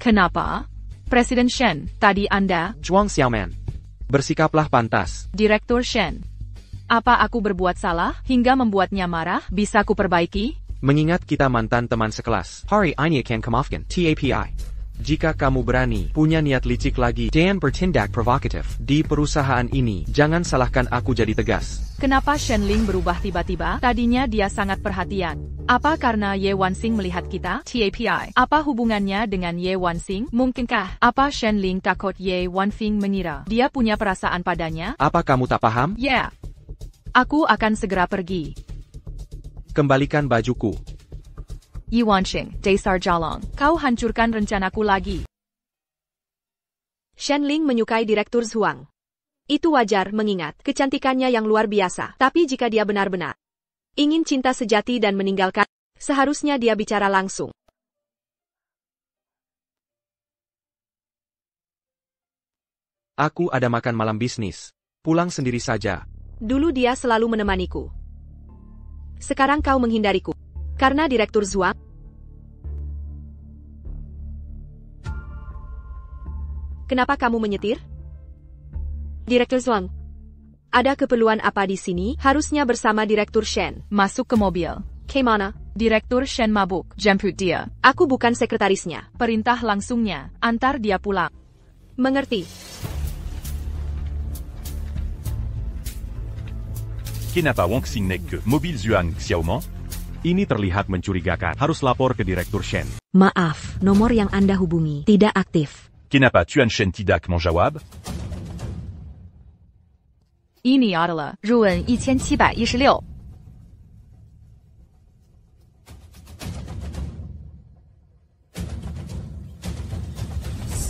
Kenapa? Presiden Shen, tadi Anda, Zhuang Xiaoman. Bersikaplah pantas. Direktur Shen. Apa aku berbuat salah, hingga membuatnya marah, bisa ku perbaiki? Mengingat kita mantan teman sekelas, hari ini akan kemaafkan. TAPI. Jika kamu berani, punya niat licik lagi, dan bertindak provokatif di perusahaan ini, jangan salahkan aku jadi tegas. Kenapa Shen Ling berubah tiba-tiba? Tadinya dia sangat perhatian. Apa karena Ye Wanxing melihat kita? TAPI. Apa hubungannya dengan Ye Wanxing? Mungkinkah? Apa Shen Ling takut Ye Wanxing mengira dia punya perasaan padanya? Apa kamu tak paham? Ya. Aku akan segera pergi. Kembalikan bajuku. Ye Wanxing, Dasar Jalong, kau hancurkan rencanaku lagi. Shen Ling menyukai Direktur Zhuang. Itu wajar mengingat kecantikannya yang luar biasa. Tapi jika dia benar-benar ingin cinta sejati dan meninggalkan, seharusnya dia bicara langsung. Aku ada makan malam bisnis. Pulang sendiri saja. Dulu dia selalu menemaniku. Sekarang kau menghindariku. Karena Direktur Zhuang. Kenapa kamu menyetir? Direktur Zhuang. Ada keperluan apa di sini? Harusnya bersama Direktur Shen. Masuk ke mobil. Kemana? Direktur Shen mabuk. Jemput dia. Aku bukan sekretarisnya. Perintah langsungnya. Antar dia pulang. Mengerti. Kenapa Wanxing n'est que Mobile Zhuang Xiaoman? Ini terlihat mencurigakan. Harus lapor ke Direktur Shen. Maaf, nomor yang Anda hubungi tidak aktif. Kenapa Tuan Shen tidak menjawab? Ini adalah Ruwen 1716.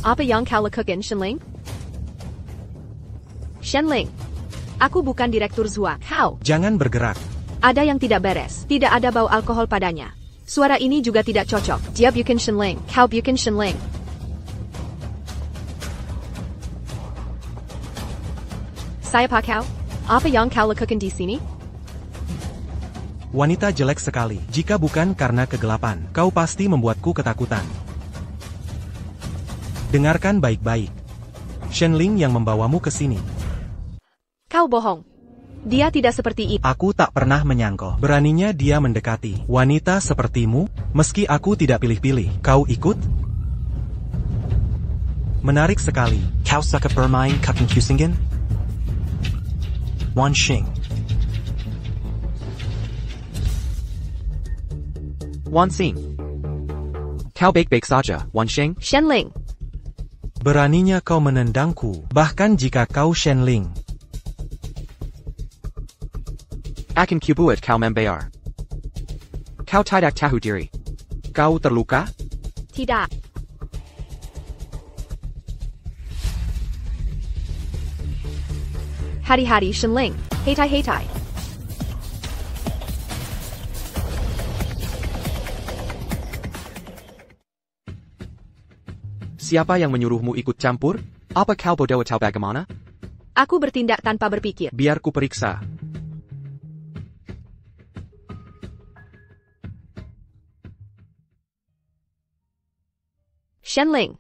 Apa yang kau lakukan, Shen Ling? Shen Ling. Aku bukan Direktur Zhuang. Kau. Jangan bergerak. Ada yang tidak beres. Tidak ada bau alkohol padanya. Suara ini juga tidak cocok. Dia bukan Shen Ling. Kau bukan Shen Ling. Siapa kau? Apa yang kau lakukan di sini? Wanita jelek sekali. Jika bukan karena kegelapan, kau pasti membuatku ketakutan. Dengarkan baik-baik. Shen Ling yang membawamu ke sini. Kau bohong. Dia tidak seperti itu. Aku tak pernah menyangka. Beraninya dia mendekati wanita sepertimu, meski aku tidak pilih-pilih. Kau ikut? Menarik sekali. Kau suka bermain Kaken Kusingen? Wanxing. Wanxing. Kau baik-baik saja, Wanxing. Shen Ling. Beraninya kau menendangku, bahkan jika kau Shen Ling. Akan kubuat kau membayar. Kau tidak tahu diri. Kau terluka? Tidak. Hari-hari Shen Ling. Hetai-hetai. Siapa yang menyuruhmu ikut campur? Apa kau bodoh atau bagaimana? Aku bertindak tanpa berpikir. Biar ku periksa. Shen Ling.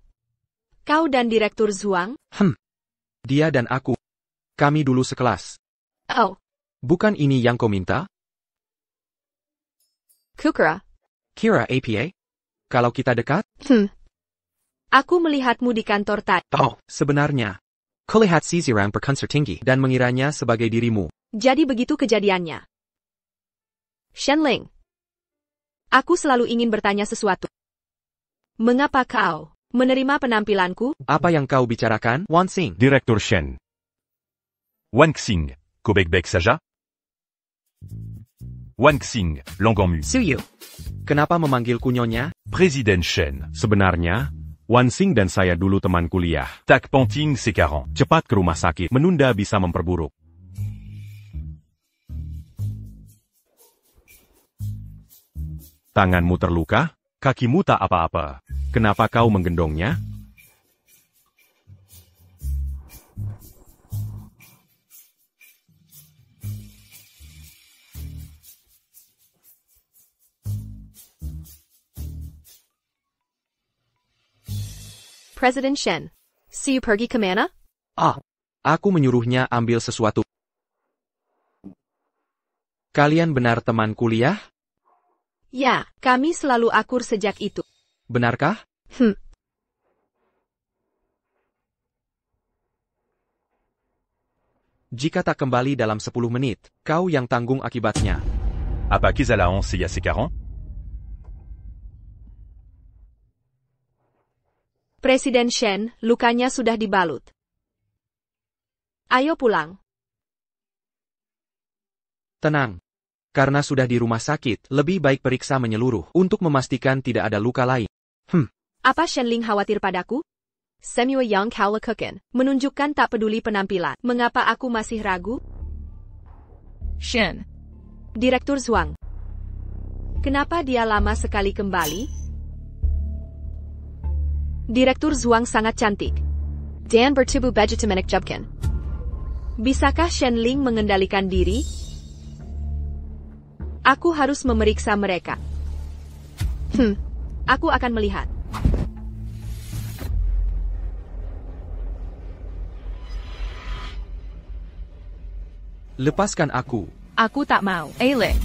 Kau dan Direktur Zhuang? Dia dan aku. Kami dulu sekelas. Oh. Bukan ini yang kau minta? Kukira. Kira APA? Kalau kita dekat? Aku melihatmu di kantor tadi. Oh, sebenarnya. Kau lihat si Zirang berkonser tinggi dan mengiranya sebagai dirimu. Jadi begitu kejadiannya. Shen Ling. Aku selalu ingin bertanya sesuatu. Mengapa kau menerima penampilanku? Apa yang kau bicarakan, Wanxing? Direktur Shen. Wanxing, kau baik-baik saja? Wanxing, Langgonmu. Suyu. Kenapa memanggilku nyonya? Presiden Shen. Sebenarnya, Wanxing dan saya dulu teman kuliah. Tak penting sekarang. Cepat ke rumah sakit. Menunda bisa memperburuk. Tanganmu terluka? Kakimu tak apa-apa. Kenapa kau menggendongnya? President Shen. See you pergi kemana? Aku menyuruhnya ambil sesuatu. Kalian benar teman kuliah? Ya, kami selalu akur sejak itu. Benarkah? Jika tak kembali dalam 10 menit, kau yang tanggung akibatnya. Apa qu'ils à la hanse et à ses 40? Presiden Shen, lukanya sudah dibalut. Ayo pulang. Tenang. Karena sudah di rumah sakit, lebih baik periksa menyeluruh untuk memastikan tidak ada luka lain. Apa Shenling khawatir padaku? Samuel Yang Kaulakukan menunjukkan tak peduli penampilan. Mengapa aku masih ragu? Shen. Direktur Zhuang. Kenapa dia lama sekali kembali? Direktur Zhuang sangat cantik. Dan bertubuh vegetamenik Jubkin. Bisakah Shenling mengendalikan diri? Aku harus memeriksa mereka. Aku akan melihat. Lepaskan aku. Aku tak mau. Ailing.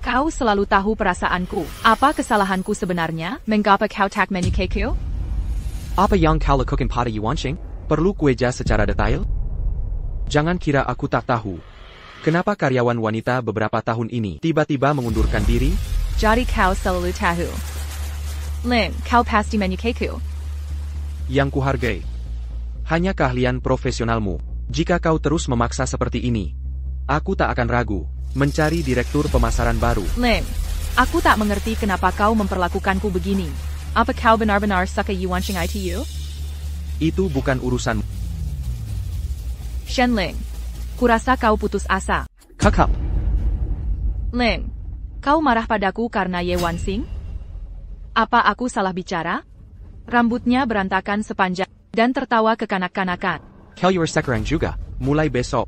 Kau selalu tahu perasaanku. Apa kesalahanku sebenarnya? Mengapa kau tak menyukaiku? Apa yang kau lakukan pada Yuanqing? Perlu kueja secara detail? Jangan kira aku tak tahu. Kenapa karyawan wanita beberapa tahun ini tiba-tiba mengundurkan diri? Jadi kau selalu tahu. Ling, kau pasti menyukaiku. Yang kuhargai hanya keahlian profesionalmu. Jika kau terus memaksa seperti ini, aku tak akan ragu mencari direktur pemasaran baru. Ling, aku tak mengerti kenapa kau memperlakukanku begini. Apa kau benar-benar suka Yuanqing ITU? Itu bukan urusanmu. Shenling, kurasa kau putus asa. Kakak. Ling, kau marah padaku karena Ye Wanxing? Apa aku salah bicara? Rambutnya berantakan sepanjang dan tertawa kekanak-kanakan. Kau sekarang juga. Mulai besok,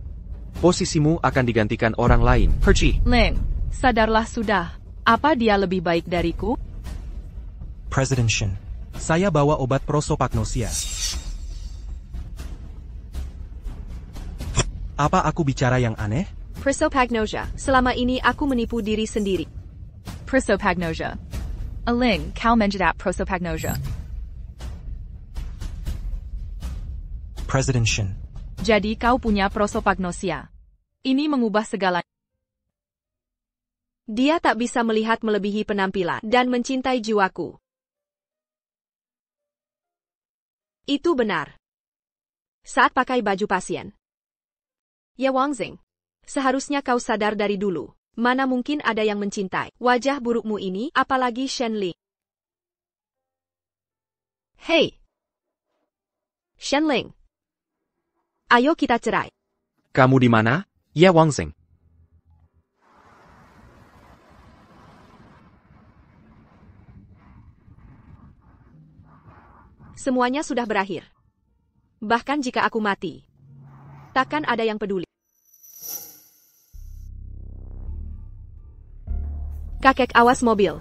posisimu akan digantikan orang lain. Pergi. Ling, sadarlah sudah. Apa dia lebih baik dariku? President Shen. Saya bawa obat prosopagnosia. Apa aku bicara yang aneh? Prosopagnosia. Selama ini aku menipu diri sendiri. Prosopagnosia. Ling, kau menjedap prosopagnosia. President Shen. Jadi kau punya prosopagnosia. Ini mengubah segalanya. Dia tak bisa melihat melebihi penampilan dan mencintai jiwaku. Itu benar. Saat pakai baju pasien. Ya Wanxing, seharusnya kau sadar dari dulu. Mana mungkin ada yang mencintai wajah burukmu ini, apalagi Shenling. Hei! Shenling. Ayo kita cerai. Kamu di mana? Ya Wanxing. Semuanya sudah berakhir. Bahkan jika aku mati, takkan ada yang peduli. Kakek awas mobil.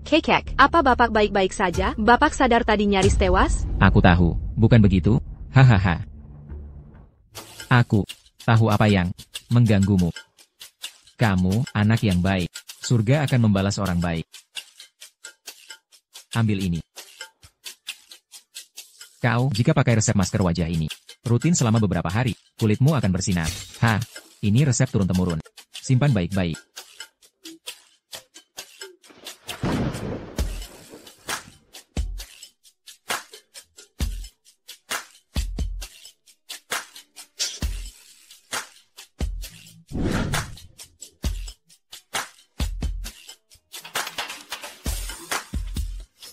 Kekek, apa Bapak baik-baik saja? Bapak sadar tadi nyaris tewas? Aku tahu, bukan begitu? Hahaha. Aku tahu apa yang mengganggumu. Kamu, anak yang baik. Surga akan membalas orang baik. Ambil ini. Kau, jika pakai resep masker wajah ini, rutin selama beberapa hari, kulitmu akan bersinar. Ini resep turun-temurun. Simpan baik-baik.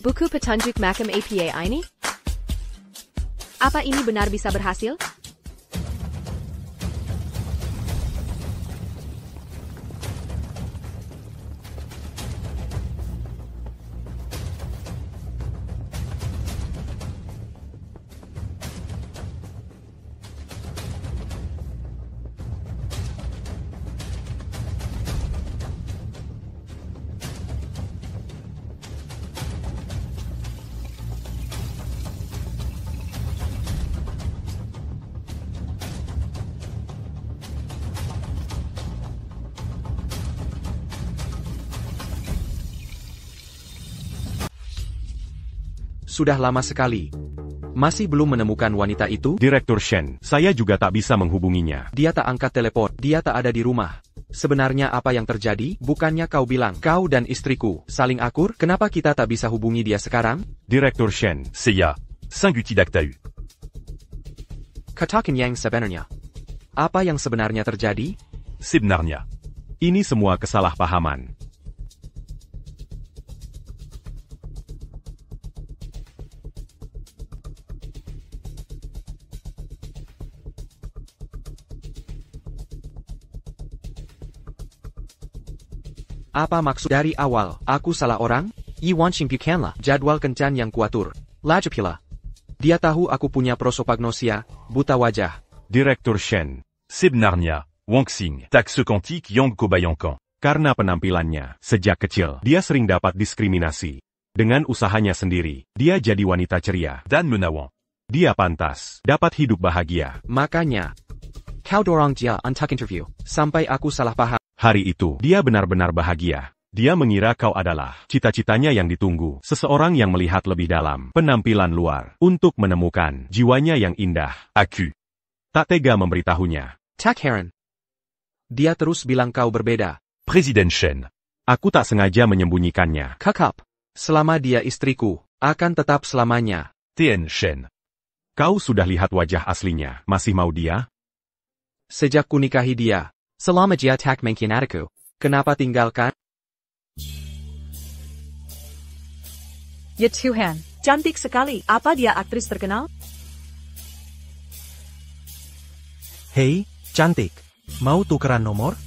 Buku petunjuk makam APA ini? Apa ini benar bisa berhasil? Sudah lama sekali. Masih belum menemukan wanita itu? Direktur Shen, saya juga tak bisa menghubunginya. Dia tak angkat telepon, dia tak ada di rumah. Sebenarnya apa yang terjadi? Bukannya kau bilang, kau dan istriku saling akur? Kenapa kita tak bisa hubungi dia sekarang? Direktur Shen, Seiya, 5 outils d'Actau. Katakan yang sebenarnya. Apa yang sebenarnya terjadi? Sebenarnya. ini semua kesalahpahaman. Apa maksud dari awal? Aku salah orang? Yi Wanqing bukanlah jadwal kencan yang kuatur. Lajapila. Dia tahu aku punya prosopagnosia, buta wajah. Direktur Shen. Sebenarnya, Wanqing tak secantik yang kebayangkan. Karena penampilannya, sejak kecil, dia sering dapat diskriminasi. Dengan usahanya sendiri, dia jadi wanita ceria. Dan menawan. Dia pantas, dapat hidup bahagia. Makanya, kau dorong dia untuk interview, sampai aku salah paham. Hari itu, dia benar-benar bahagia. Dia mengira kau adalah cita-citanya yang ditunggu, seseorang yang melihat lebih dalam penampilan luar, untuk menemukan jiwanya yang indah. Aku tak tega memberitahunya. Tak heran. Dia terus bilang kau berbeda. Presiden Shen. Aku tak sengaja menyembunyikannya. Kakap. Selama dia istriku, akan tetap selamanya. Tien Shen. Kau sudah lihat wajah aslinya, masih mau dia? Sejak kunikahi dia. Selama dia tak mengkhianatiku. Kenapa tinggalkan? Ye Tuhan, cantik sekali. Apa dia aktris terkenal? Hei, cantik. Mau tukeran nomor?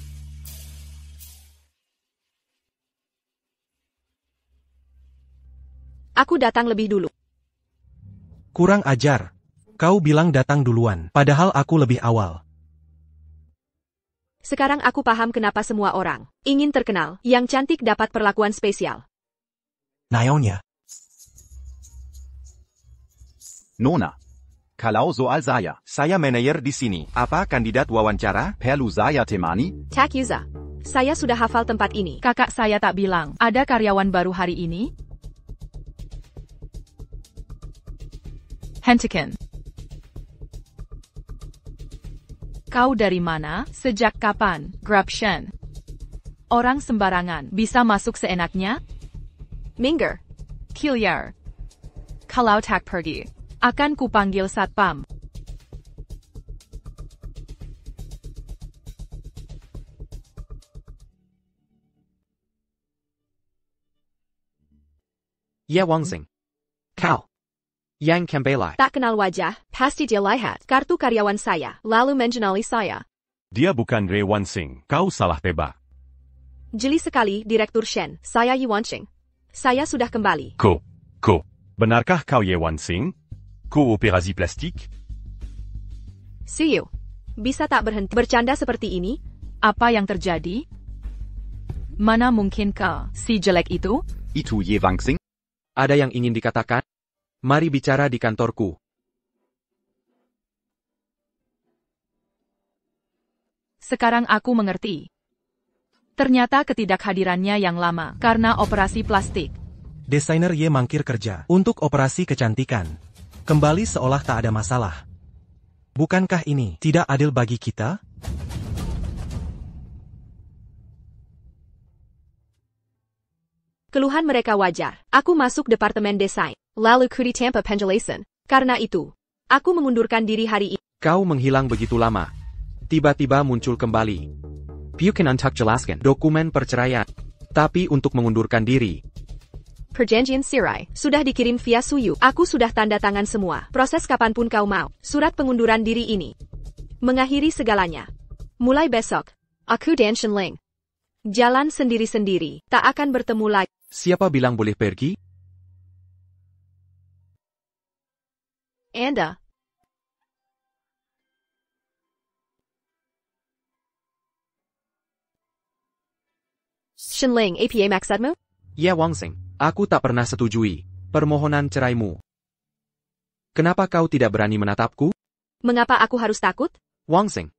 Aku datang lebih dulu. Kurang ajar. Kau bilang datang duluan, padahal aku lebih awal. Sekarang aku paham kenapa semua orang ingin terkenal, yang cantik dapat perlakuan spesial. Naonya. Nona. Kalau soal saya manajer di sini. Apa kandidat wawancara? Perlu saya temani? Tak Yuza. Saya sudah hafal tempat ini. Kakak saya tak bilang, ada karyawan baru hari ini? Hentikan. Kau dari mana? Sejak kapan? Grab Shen. Orang sembarangan bisa masuk seenaknya? Minggir. Kiliar. Kalau tak pergi, akan kupanggil satpam. Ye Wanqing. Kau. Yang Kembelai. Tak kenal wajah, pasti dia lihat kartu karyawan saya, lalu mengenali saya. Dia bukan Ray Wanqing, kau salah tebak. Jeli sekali, Direktur Shen. Saya Yi Wanqing. Saya sudah kembali. Ko. Benarkah kau Ye Wanqing? Kooperasi plastik? Siu. Bisa tak berhenti bercanda seperti ini? Apa yang terjadi? Mana mungkin kau, si jelek itu? Itu Ye Wanqing? Ada yang ingin dikatakan? Mari bicara di kantorku. Sekarang aku mengerti. Ternyata ketidakhadirannya yang lama, karena operasi plastik. Desainer Ye mangkir kerja untuk operasi kecantikan. Kembali seolah tak ada masalah. Bukankah ini tidak adil bagi kita? Keluhan mereka wajar. Aku masuk departemen desain. Lalu ku ditampa penjelasan. Karena itu, aku mengundurkan diri hari ini. Kau menghilang begitu lama. Tiba-tiba muncul kembali. Bukan untuk jelaskan dokumen perceraian. Tapi untuk mengundurkan diri. Perjanjian Sirai sudah dikirim via Suyu. Aku sudah tanda tangan semua. Proses kapanpun kau mau. Surat pengunduran diri ini mengakhiri segalanya. Mulai besok, aku dan Shenling jalan sendiri-sendiri. Tak akan bertemu lagi. Siapa bilang boleh pergi? Anda. Shenling apa maksudmu? Ye Wanqing, aku tak pernah setujui permohonan ceraimu. Kenapa kau tidak berani menatapku? Mengapa aku harus takut? Wanqing,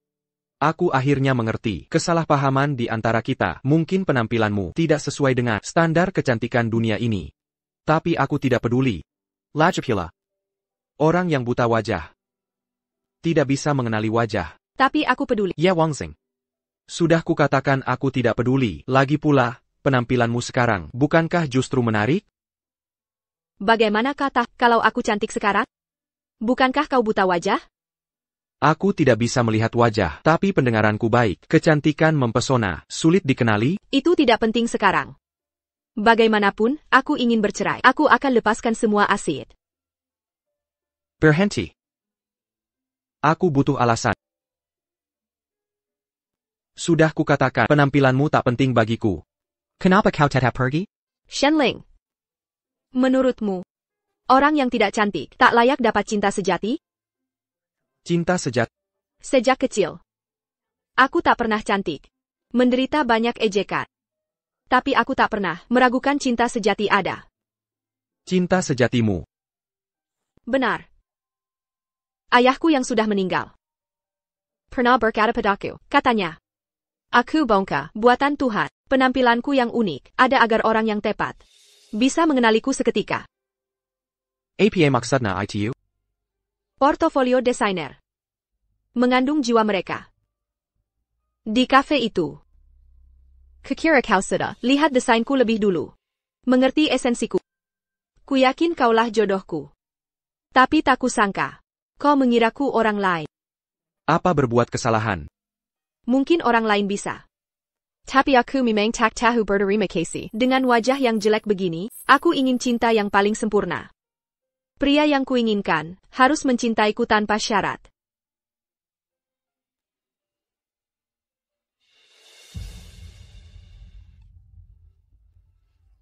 aku akhirnya mengerti kesalahpahaman di antara kita. Mungkin penampilanmu tidak sesuai dengan standar kecantikan dunia ini. Tapi aku tidak peduli. Lagipula. Orang yang buta wajah. Tidak bisa mengenali wajah. Tapi aku peduli. Ya Wangxing. Sudah kukatakan aku tidak peduli. Lagi pula, penampilanmu sekarang, bukankah justru menarik? Bagaimana kata kalau aku cantik sekarang? Bukankah kau buta wajah? Aku tidak bisa melihat wajah, tapi pendengaranku baik. Kecantikan mempesona, sulit dikenali. Itu tidak penting sekarang. Bagaimanapun, aku ingin bercerai. Aku akan lepaskan semua asid. Berhenti. Aku butuh alasan. Sudah kukatakan, penampilanmu tak penting bagiku. Kenapa kau tetap pergi? Shenling. Menurutmu, orang yang tidak cantik tak layak dapat cinta sejati? Cinta sejati. Sejak kecil, aku tak pernah cantik. Menderita banyak ejekan. Tapi aku tak pernah meragukan cinta sejati ada. Cinta sejatimu. Benar. Ayahku yang sudah meninggal pernah berkata padaku, katanya, aku bongkar, buatan Tuhan, penampilanku yang unik, ada agar orang yang tepat bisa mengenaliku seketika. Apa maksudnya itu? Portofolio desainer mengandung jiwa mereka. Di kafe itu, kukira kau sudah lihat desainku lebih dulu. Mengerti esensiku. Ku yakin kaulah jodohku. Tapi tak kusangka, kau mengiraku orang lain. Apa berbuat kesalahan? Mungkin orang lain bisa. Tapi aku memang tak tahu berterima kasih. Dengan wajah yang jelek begini, aku ingin cinta yang paling sempurna. Pria yang kuinginkan harus mencintaiku tanpa syarat.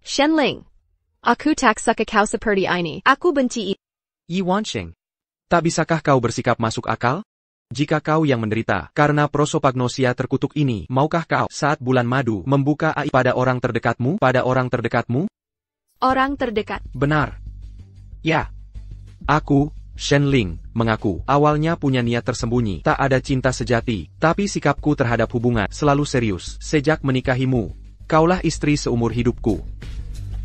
Shenling. Aku tak suka kau seperti ini. Aku benci itu. Yi Wansheng. Tak bisakah kau bersikap masuk akal? Jika kau yang menderita karena prosopagnosia terkutuk ini, maukah kau saat bulan madu membuka aib pada orang terdekatmu? Pada orang terdekatmu? Orang terdekat. Benar. Ya. Aku, Shenling, mengaku awalnya punya niat tersembunyi, tak ada cinta sejati, tapi sikapku terhadap hubungan selalu serius. Sejak menikahimu, kaulah istri seumur hidupku.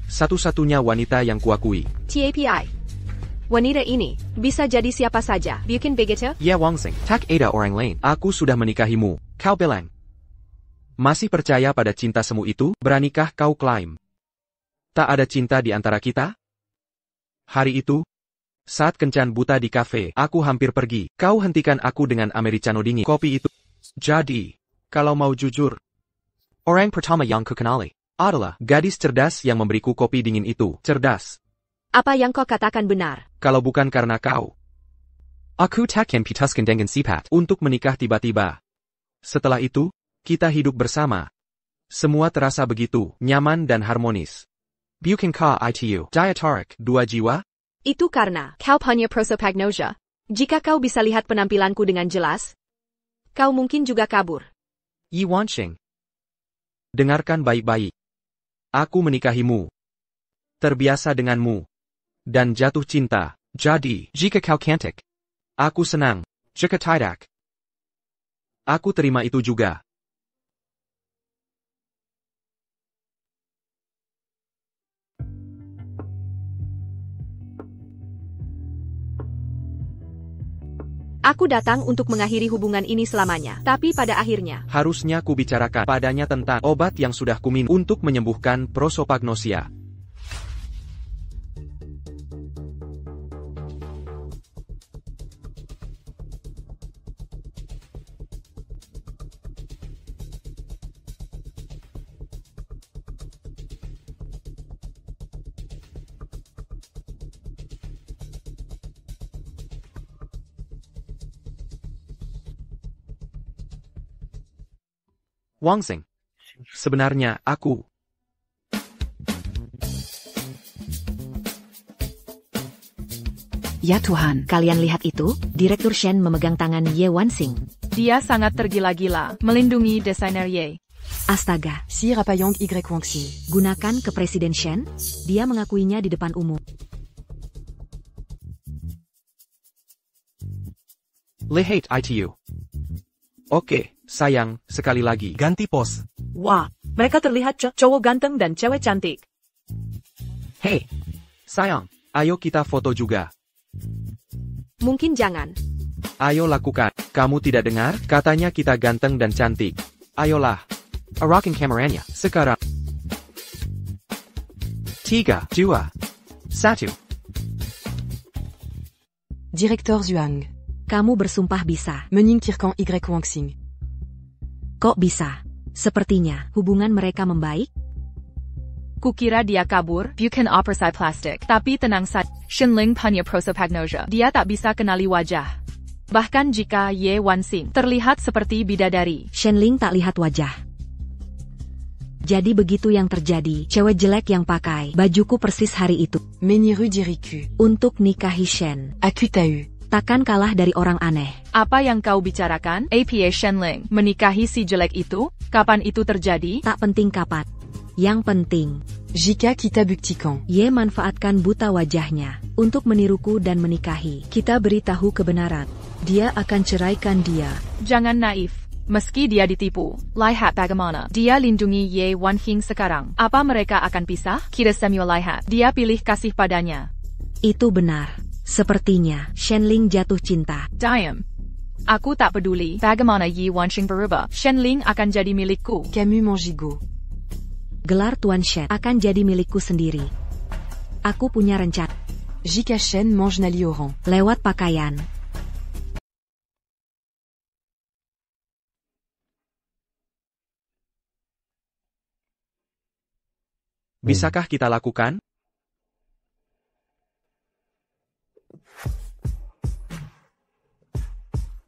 Satu-satunya wanita yang kuakui. TAPI. Wanita ini bisa jadi siapa saja, bukan begitu? Ya Wangxing, tak ada orang lain. Aku sudah menikahimu, kau bilang. Masih percaya pada cinta semu itu? Beranikah kau klaim tak ada cinta di antara kita? Hari itu, saat kencan buta di kafe, aku hampir pergi. Kau hentikan aku dengan americano dingin. Kopi itu. Jadi, kalau mau jujur, orang pertama yang kukenali adalah gadis cerdas yang memberiku kopi dingin itu. Cerdas. Apa yang kau katakan benar? Kalau bukan karena kau, aku takkan putuskan dengan sifat untuk menikah tiba-tiba. Setelah itu, kita hidup bersama. Semua terasa begitu nyaman dan harmonis. Bukankah itu daya tarik dua jiwa? Itu karena kau punya prosopagnosia. Jika kau bisa lihat penampilanku dengan jelas, kau mungkin juga kabur. Yi Wansheng. Dengarkan baik-baik. Aku menikahimu. Terbiasa denganmu. Dan jatuh cinta. Jadi, jika kau cantik, aku senang. Jika tidak, aku terima itu juga. Aku datang untuk mengakhiri hubungan ini selamanya. Tapi pada akhirnya, harusnya kubicarakan padanya tentang obat yang sudah kuminum untuk menyembuhkan prosopagnosia. Wangxing. Sebenarnya, aku. Ya Tuhan, kalian lihat itu? Direktur Shen memegang tangan Ye Wanxing. Dia sangat tergila-gila melindungi desainer Ye. Astaga. Si Rapayong Y Wangxing. Gunakan ke Presiden Shen? Dia mengakuinya di depan umum. Lihat itu. Oke, sayang, sekali lagi. Ganti pos. Wah, mereka terlihat cowok ganteng dan cewek cantik. Hei, sayang, Ayo kita foto juga. Mungkin jangan. Ayo lakukan. Kamu tidak dengar? Katanya kita ganteng dan cantik. Ayolah. Arakan kameranya. Sekarang. 3, 2, 1. Directeur Zhuang. Kamu bersumpah bisa. Mening Tirkan Y Wangxing. Kok bisa? Sepertinya hubungan mereka membaik. Kukira dia kabur, bukan operasi plastik. Tapi tenang saja, Shenling punya prosopagnosia. Dia tak bisa kenali wajah. Bahkan jika Ye Wanxing terlihat seperti bidadari. Shenling tak lihat wajah. Jadi begitu yang terjadi, cewek jelek yang pakai bajuku persis hari itu. Meniru diriku. Untuk nikahi Shen. Aku tahu. Takkan kalah dari orang aneh. Apa yang kau bicarakan? APA Shenling menikahi si jelek itu? Kapan itu terjadi? Tak penting kapan. Yang penting, jika kita buktikan. Ye manfaatkan buta wajahnya untuk meniruku dan menikahi. Kita beritahu kebenaran. Dia akan ceraikan dia. Jangan naif. Meski dia ditipu, lihat bagaimana dia lindungi Ye Wanxing sekarang. Apa mereka akan pisah? Kita semua lihat. Dia pilih kasih padanya. Itu benar. Sepertinya Shenling jatuh cinta. Diam. Aku tak peduli bagaimana Ye Wanxing berubah. Shenling akan jadi milikku. Camus Mongigo. Gelar Tuan Shen akan jadi milikku sendiri. Aku punya rencana. Jika Shen mange Nali Oran. Lewat pakaian. Bisakah kita lakukan?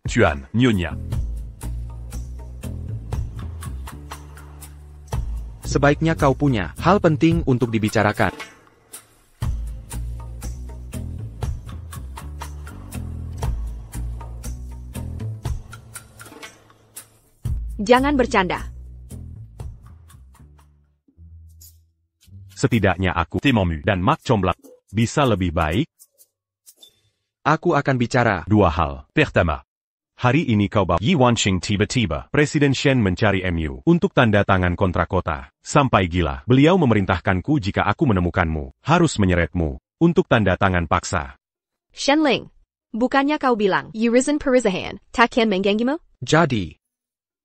Tuan, Nyonya. Sebaiknya kau punya hal penting untuk dibicarakan. Jangan bercanda. Setidaknya aku, Temomu, dan Mak Comblang bisa lebih baik. Aku akan bicara 2 hal. Pertama. Hari ini kau bawa Ye Wanxing tiba-tiba. Presiden Shen mencari MU untuk tanda tangan kontrak kota. Sampai gila. Beliau memerintahkanku jika aku menemukanmu, harus menyeretmu untuk tanda tangan paksa. Shenling, bukannya kau bilang, Yurizan Perizahan, takkan mengganggumu? Jadi,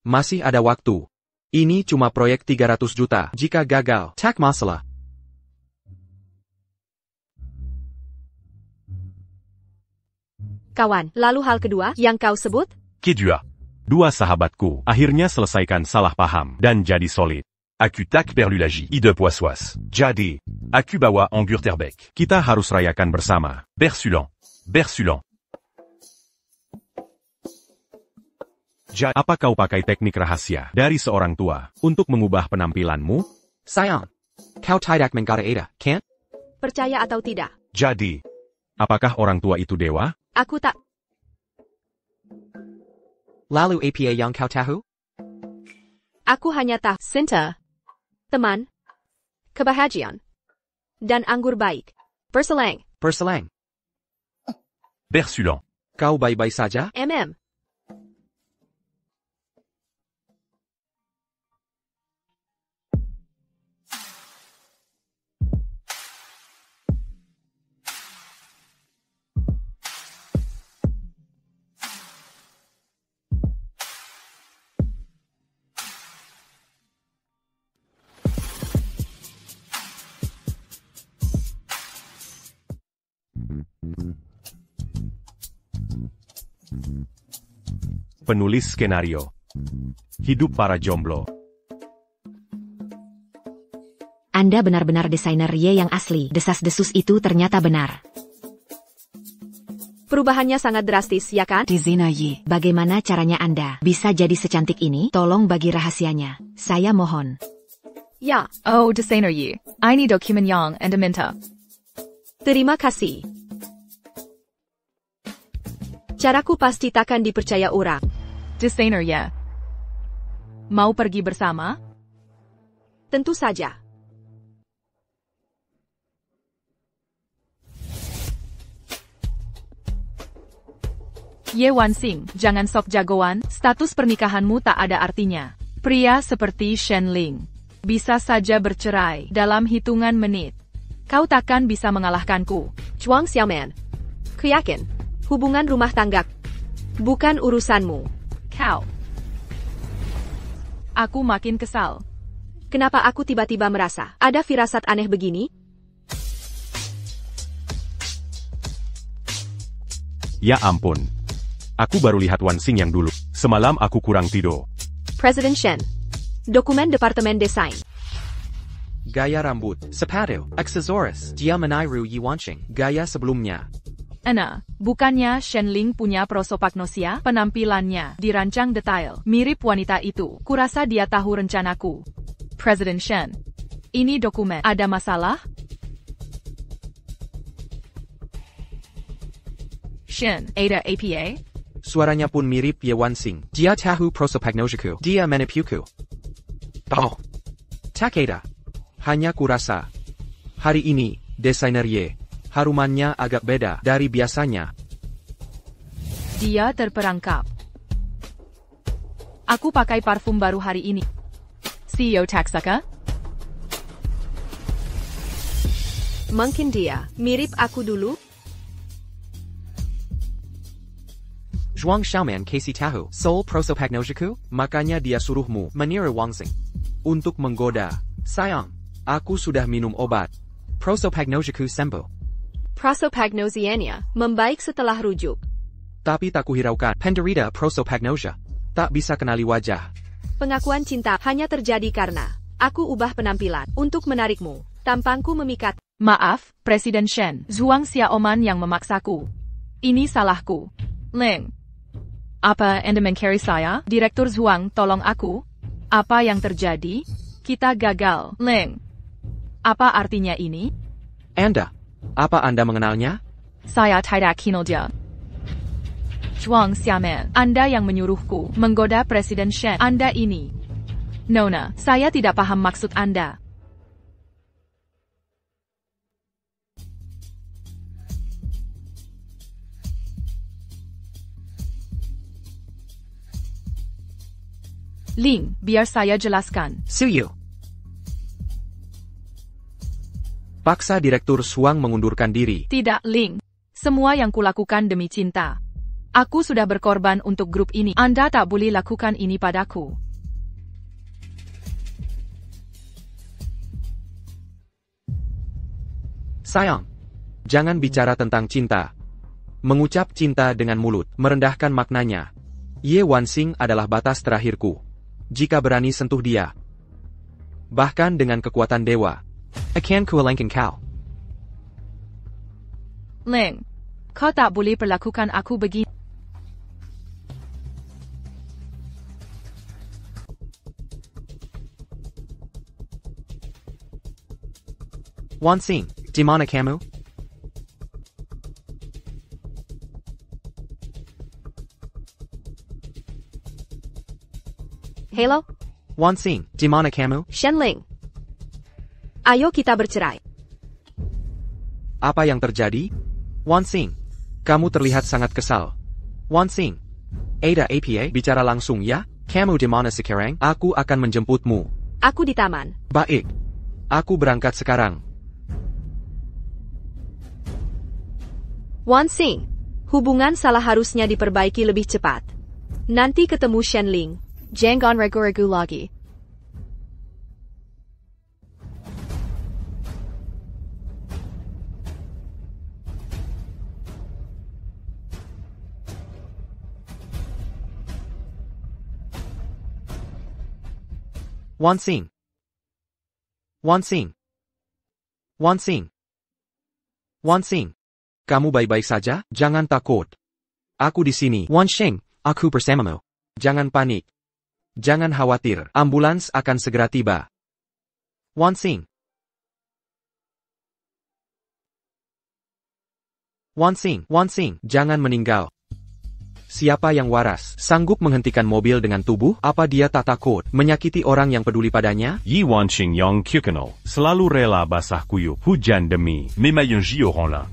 masih ada waktu. Ini cuma proyek 300 juta. Jika gagal, tak masalah. Kawan, lalu hal kedua yang kau sebut? Kedua. 2 sahabatku akhirnya selesaikan salah paham dan jadi solid. Aku tak perlu lagi ide poissoise. Jadi, aku bawa anggur terbaik. Kita harus rayakan bersama. Bersulan. Bersulan. Jadi, apa kau pakai teknik rahasia dari seorang tua untuk mengubah penampilanmu? Sayang, kau tidak mengkata-ada, kan? Percaya atau tidak? Jadi, apakah orang tua itu dewa? Aku tak. Lalu apa yang kau tahu? Aku hanya tahu cinta, teman, kebahagiaan, dan anggur baik. Berselang. Berselang. Bersulan. Kau baik-baik saja? MM. Penulis skenario. Hidup para jomblo. Anda benar-benar desainer Ye yang asli. Desas-desus itu ternyata benar. Perubahannya sangat drastis, ya kan? Desainer Ye. Bagaimana caranya Anda bisa jadi secantik ini? Tolong bagi rahasianya. Saya mohon. Ya. Oh, desainer Ye. Ini dokumen yang Anda minta. Terima kasih. Caraku pasti takkan dipercaya orang. Desainer Ye. Mau pergi bersama? Tentu saja. Ye Wanxing, jangan sok jagoan, status pernikahanmu tak ada artinya. Pria seperti Shenling bisa saja bercerai dalam hitungan menit. Kau takkan bisa mengalahkanku. Zhuang Xiaoman. Kuyakin, hubungan rumah tangga bukan urusanmu. Kau. Aku makin kesal. Kenapa aku tiba-tiba merasa ada firasat aneh begini? Ya ampun. Aku baru lihat Wanxing yang dulu. Semalam aku kurang tidur. Presiden Shen. Dokumen Departemen Desain. Gaya rambut, sepatu, aksesoris, dia meniru Yi Wanxing. Gaya sebelumnya. Bukannya Shen Ling punya prosopagnosia? Penampilannya dirancang detail, mirip wanita itu. Kurasa dia tahu rencanaku. Presiden Shen. Ini dokumen. Ada masalah? Shen, Ada APA? Suaranya pun mirip Ye Wanxing. Dia tahu prosopagnosiaku. Dia menipuku. Oh. Tak ada. Hanya kurasa. Hari ini, desainer Ye. Harumannya agak beda dari biasanya. Dia terperangkap. Aku pakai parfum baru hari ini. CEO Taksaka? Mungkin dia mirip aku dulu? Zhuang Xiaoman Casey tahu Soul prosopagnosiaku, makanya dia suruhmu meniru Wanxing. Untuk menggoda. Sayang, aku sudah minum obat. Prosopagnosiaku sembuh. Prosopagnosianya membaik setelah rujuk. Tapi tak kuhiraukan penderita prosopagnosia. Tak bisa kenali wajah. Pengakuan cinta hanya terjadi karena aku ubah penampilan untuk menarikmu. Tampangku memikat. Maaf, Presiden Shen. Zhuang Xiaoman yang memaksaku. Ini salahku. Ling. Apa Anda mengkari saya? Direktur Zhuang, tolong aku. Apa yang terjadi? Kita gagal. Ling. Apa artinya ini? Anda. Apa Anda mengenalnya? Saya tidak kenal dia. Zhuang Xiaoman, Anda yang menyuruhku menggoda Presiden Shen. Anda ini. Nona, saya tidak paham maksud Anda. Ling, biar saya jelaskan. Suyu. Paksa Direktur Zhuang mengundurkan diri. Tidak, Ling. Semua yang kulakukan demi cinta. Aku sudah berkorban untuk grup ini. Anda tak boleh lakukan ini padaku. Sayang. Jangan bicara tentang cinta. Mengucap cinta dengan mulut, merendahkan maknanya. Ye Wanxing adalah batas terakhirku. Jika berani sentuh dia. Bahkan dengan kekuatan dewa. Akan kualengkan kau. Ling, kau tak boleh perlakukan aku begini. Wanxing, di mana kamu? Hello? Wanxing, di mana kamu? Shen Ling. Ayo kita bercerai. Apa yang terjadi? Wanxing, kamu terlihat sangat kesal. Wanxing, Ada APA bicara langsung ya? Kamu di mana sekarang? Aku akan menjemputmu. Aku di taman. Baik. Aku berangkat sekarang. Wanxing, hubungan salah harusnya diperbaiki lebih cepat. Nanti ketemu Shen Ling. Jangan ragu-ragu lagi. Wanxing. Wanxing. Wanxing. Wanxing. Kamu baik-baik saja? Jangan takut. Aku di sini. Wanxing, aku bersamamu. Jangan panik. Jangan khawatir. Ambulans akan segera tiba. Wanxing. Wanxing. Wanxing, jangan meninggal. Siapa yang waras, sanggup menghentikan mobil dengan tubuh? Apa dia tak takut menyakiti orang yang peduli padanya? Yi Wanxing yang Kyukenol selalu rela basah kuyup, hujan demi. Mes maillons J auront là.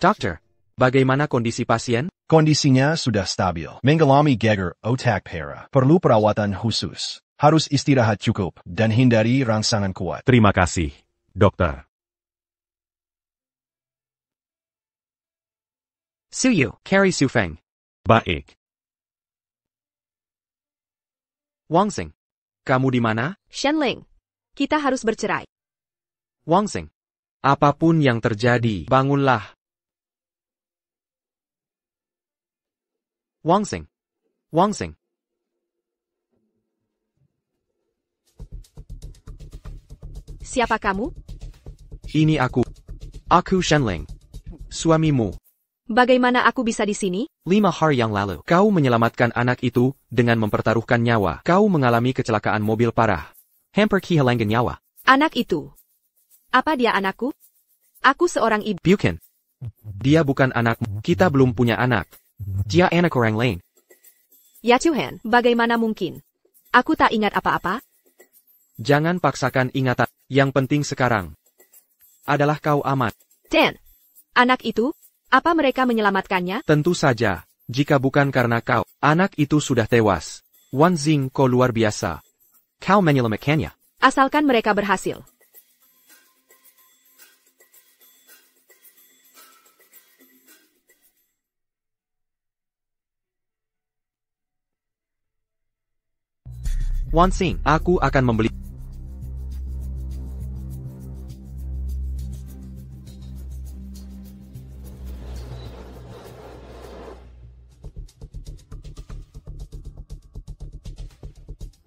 Doctor, Bagaimana kondisi pasien? Kondisinya sudah stabil. Mengalami geger otak parah. Perlu perawatan khusus. Harus istirahat cukup dan hindari rangsangan kuat. Terima kasih, dokter. Suyu, carry Su Feng. Baik. Wang Xing. Kamu di mana? Shenling. Kita harus bercerai. Wang Xing. Apapun yang terjadi, bangunlah. Wang Xing. Wang Xing. Siapa kamu? Ini aku. Aku Shenling. Suamimu. Bagaimana aku bisa di sini? 5 hari yang lalu, kau menyelamatkan anak itu dengan mempertaruhkan nyawa. Kau mengalami kecelakaan mobil parah. Hampir kehilangan nyawa. Anak itu. Apa dia anakku? Aku seorang ibu. Bukan. Dia bukan anakmu. Kita belum punya anak. Dia anak orang lain. Ya Tuhan, bagaimana mungkin? Aku tak ingat apa-apa. Jangan paksakan ingatan. Yang penting sekarang adalah kau aman. Dan, anak itu, apa mereka menyelamatkannya? Tentu saja. Jika bukan karena kau, anak itu sudah tewas. Wan Xing, kau luar biasa. Kau menyelamatkannya. Asalkan mereka berhasil. Wan Xing, aku akan membeli.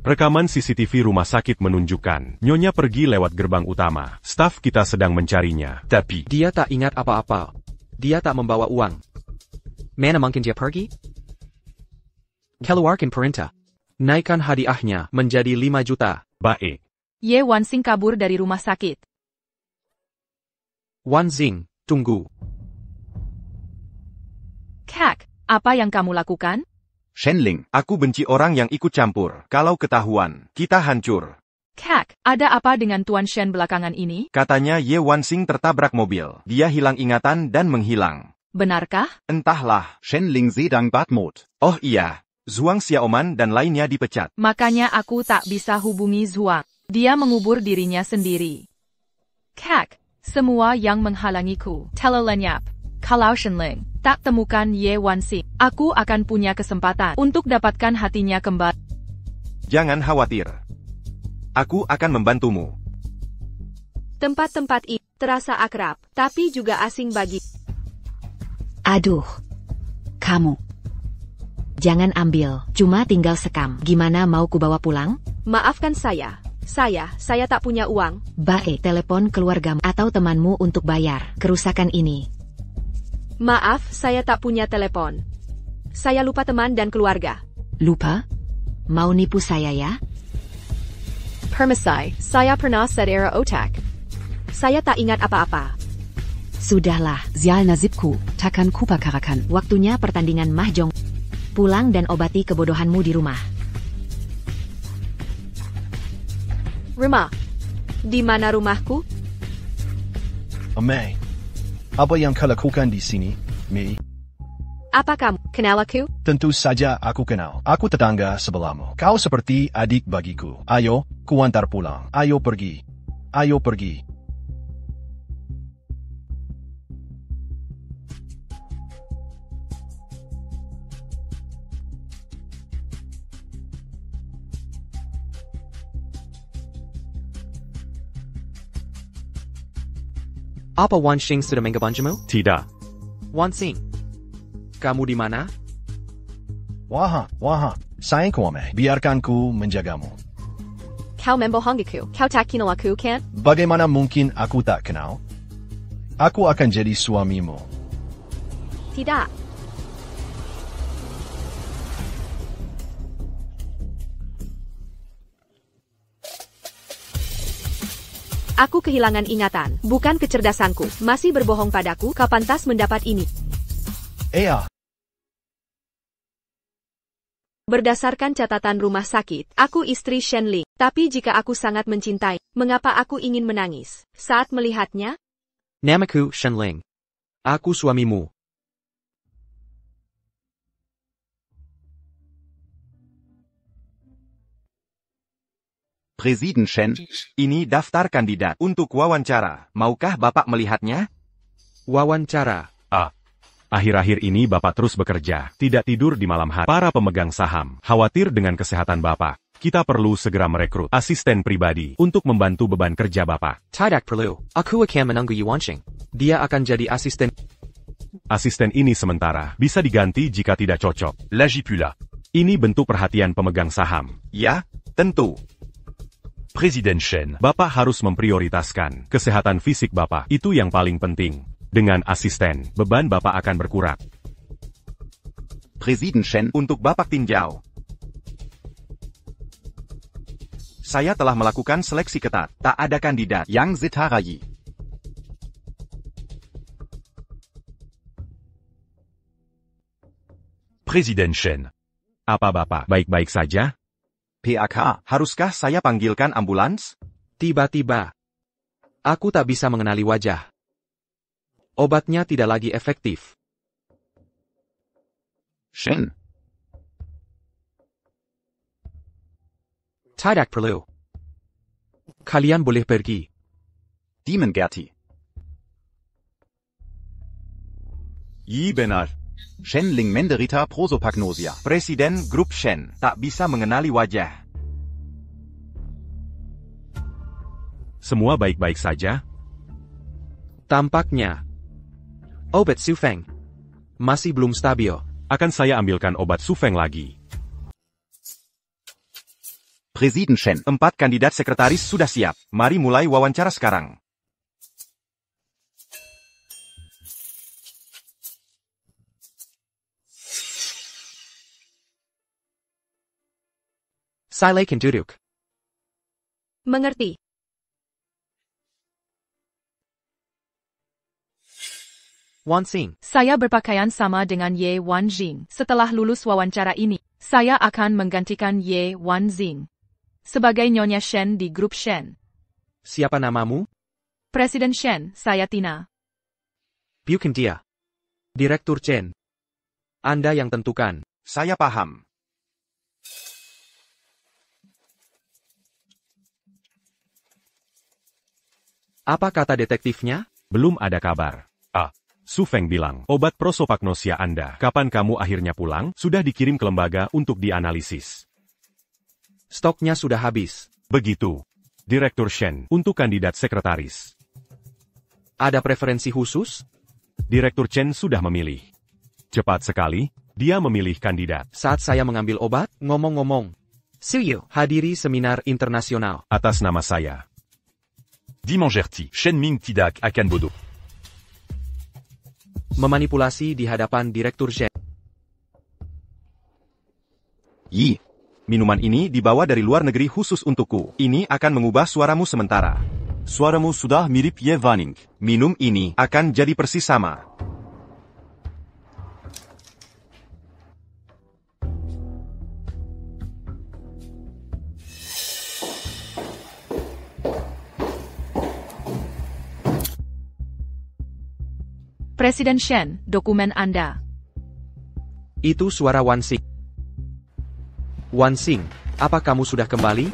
Rekaman CCTV rumah sakit menunjukkan, Nyonya pergi lewat gerbang utama. Staf kita sedang mencarinya. Tapi, dia tak ingat apa-apa. Dia tak membawa uang. Mana mungkin dia pergi? Keluarkan perintah. Naikkan hadiahnya menjadi 5 juta. Baik. Ye Wan Xing kabur dari rumah sakit. Wan Xing, tunggu. Kak, apa yang kamu lakukan? Shenling, aku benci orang yang ikut campur. Kalau ketahuan, kita hancur. Kak, ada apa dengan Tuan Shen belakangan ini? Katanya Ye Wan Xing tertabrak mobil. Dia hilang ingatan dan menghilang. Benarkah? Entahlah. Shenling sedang badmut. Oh iya. Zhuang Xiaoman dan lainnya dipecat. Makanya aku tak bisa hubungi Zhuang. Dia mengubur dirinya sendiri. Kak, semua yang menghalangiku telah lenyap. Kalau Shenling tak temukan Ye Wan Xing, aku akan punya kesempatan untuk dapatkan hatinya kembali. Jangan khawatir. Aku akan membantumu. Tempat-tempat ini terasa akrab, tapi juga asing bagi. Aduh. Kamu. Jangan ambil, cuma tinggal sekam. Gimana mau kubawa pulang? Maafkan saya. Saya tak punya uang. Baik, telepon keluargamu atau temanmu untuk bayar kerusakan ini. Maaf, saya tak punya telepon. Saya lupa teman dan keluarga. Lupa? Mau nipu saya ya? Permisi, saya pernah cedera otak. Saya tak ingat apa-apa. Sudahlah, Zial nasibku, takkan kupakarakan. waktunya pertandingan mahjong. Pulang dan obati kebodohanmu di rumah. Rumah. Di mana rumahku? Mei, apa yang kau lakukan di sini, Mei? Apa kamu kenal aku? Tentu saja aku kenal. Aku tetangga sebelahmu. Kau seperti adik bagiku. Ayo, kuantar pulang. Ayo pergi. Ayo pergi. Apa Wan Xing sudah menggabanjamu? Tidak. Wan Xing, kamu di mana? Waha, sayangku Mei, biarkan ku menjagamu. Kau membohongiku. Kau tak kenal aku, kan? Bagaimana mungkin aku tak kenal? Aku akan jadi suamimu. Tidak. Aku kehilangan ingatan, bukan kecerdasanku. Masih berbohong padaku, kau pantas mendapat ini. Berdasarkan catatan rumah sakit, aku istri Shenling. Tapi jika aku sangat mencintai, mengapa aku ingin menangis saat melihatnya? Namaku Shenling. Aku suamimu. Presiden Shen, ini daftar kandidat untuk wawancara. Maukah Bapak melihatnya? Wawancara. Akhir-akhir ini Bapak terus bekerja, tidak tidur di malam hari. Para pemegang saham khawatir dengan kesehatan Bapak. Kita perlu segera merekrut asisten pribadi untuk membantu beban kerja Bapak. Tidak perlu. Aku akan menunggu Yuanqing. Dia akan jadi asisten. Asisten ini sementara, bisa diganti jika tidak cocok. Lagi pula. Ini bentuk perhatian pemegang saham. Ya, tentu. Presiden Shen. Bapak harus memprioritaskan kesehatan fisik Bapak. Itu yang paling penting. Dengan asisten, beban Bapak akan berkurang. Presiden Shen, untuk Bapak tinjau. Saya telah melakukan seleksi ketat. Tak ada kandidat yang Zitarayi. Presiden Shen. Apa Bapak baik-baik saja? PAK, haruskah saya panggilkan ambulans? Tiba-tiba. Aku tak bisa mengenali wajah. Obatnya tidak lagi efektif. Shen. Tidak perlu. Kalian boleh pergi. Demon Gerti. Yi benar. Shen Ling menderita prosopagnosia. Presiden Grup Shen tak bisa mengenali wajah. Semua baik-baik saja? Tampaknya. Obat Sufeng. Masih belum stabil. Akan saya ambilkan obat Sufeng lagi. Presiden Shen, 4 kandidat sekretaris sudah siap. Mari mulai wawancara sekarang. Silakan duduk. Mengerti. Wanxing. Saya berpakaian sama dengan Ye Wanjing. Setelah lulus wawancara ini, saya akan menggantikan Ye Wanjing sebagai Nyonya Shen di grup Shen. Siapa namamu? Presiden Shen, saya Tina. Bukan dia. Direktur Chen. Anda yang tentukan. Saya paham. Apa kata detektifnya? Belum ada kabar. Sufeng bilang, obat prosopagnosia Anda, kapan kamu akhirnya pulang, sudah dikirim ke lembaga untuk dianalisis. Stoknya sudah habis. Begitu. Direktur Shen, untuk kandidat sekretaris. Ada preferensi khusus? Direktur Chen sudah memilih. Cepat sekali, dia memilih kandidat. Saat saya mengambil obat, ngomong-ngomong. Suyu, hadiri seminar internasional. Atas nama saya. Dimangerti, Shen Ming tidak akan bodoh. Memanipulasi di hadapan Direktur Shen. Yi, minuman ini dibawa dari luar negeri khusus untukku. Ini akan mengubah suaramu sementara. Suaramu sudah mirip Ye Wanjing. Minum ini akan jadi persis sama. Presiden Shen, dokumen Anda. Itu suara Wanxing. Wanxing, apa kamu sudah kembali?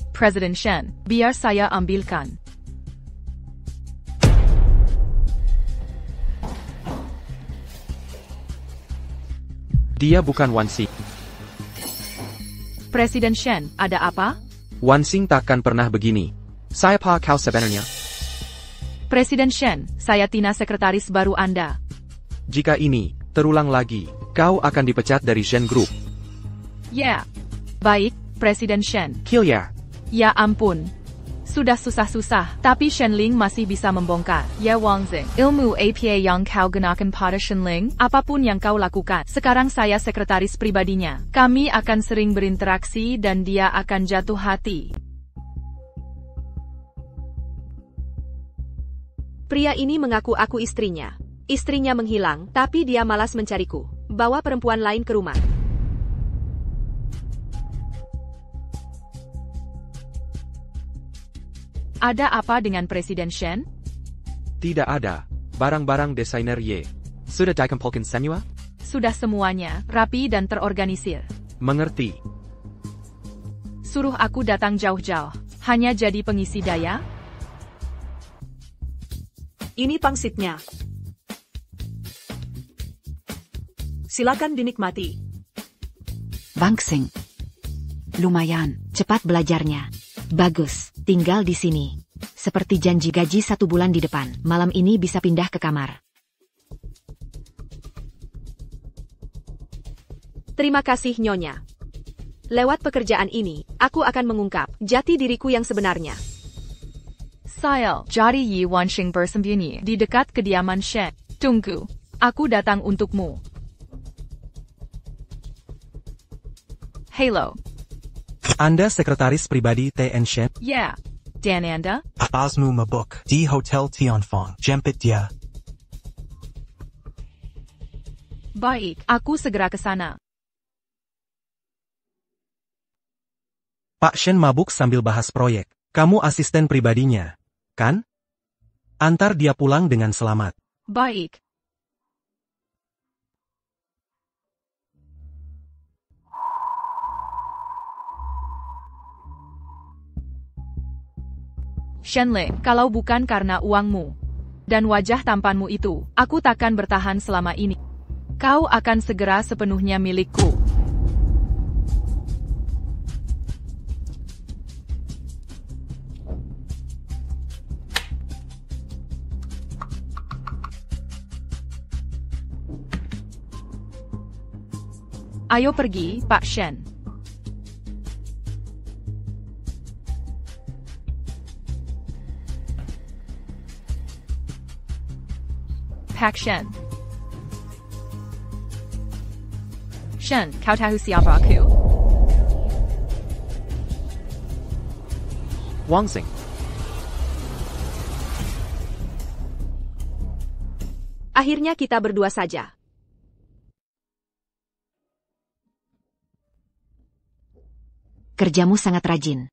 Presiden Shen, biar saya ambilkan. Dia bukan Wanxing. Presiden Shen, ada apa? Wanxing takkan pernah begini. Siapa kau sebenarnya? Presiden Shen, saya Tina sekretaris baru Anda. Jika ini terulang lagi, kau akan dipecat dari Shen Group. Ya. Baik, Presiden Shen. Kill ya. Ya ampun. Sudah susah-susah, tapi Shenling masih bisa membongkar. Ye Wanjing, ilmu APA yang kau gunakan pada Shenling, apapun yang kau lakukan. Sekarang saya sekretaris pribadinya. Kami akan sering berinteraksi dan dia akan jatuh hati. Pria ini mengaku aku istrinya. Istrinya menghilang, tapi dia malas mencariku. Bawa perempuan lain ke rumah. Ada apa dengan Presiden Shen? Tidak ada. Barang-barang desainer Ye. Sudah dikumpulkan semua? Sudah semuanya, rapi dan terorganisir. Mengerti. Suruh aku datang jauh-jauh, hanya jadi pengisi daya? Ini pangsitnya. Silakan dinikmati. Bangsing. Lumayan. Cepat belajarnya. Bagus, tinggal di sini. Seperti janji gaji 1 bulan di depan. Malam ini bisa pindah ke kamar. Terima kasih, Nyonya. Lewat pekerjaan ini, aku akan mengungkap jati diriku yang sebenarnya. Sayal, Jari Yi Wanxing bersembunyi di dekat kediaman Shen. Tunggu, aku datang untukmu. Halo. Anda sekretaris pribadi TN Shen? Ya. Dan Anda? Asmu mabuk di Hotel Tianfang. Jemput dia. Baik, aku segera ke sana. Pak Shen mabuk sambil bahas proyek. Kamu asisten pribadinya, kan? Antar dia pulang dengan selamat. Baik. Shenle, kalau bukan karena uangmu dan wajah tampanmu itu, aku takkan bertahan selama ini. Kau akan segera sepenuhnya milikku. Ayo pergi, Pak Shen. Pak Shen. Shen, kau tahu siapa aku? Wangsing. Akhirnya kita berdua saja. Kerjamu sangat rajin.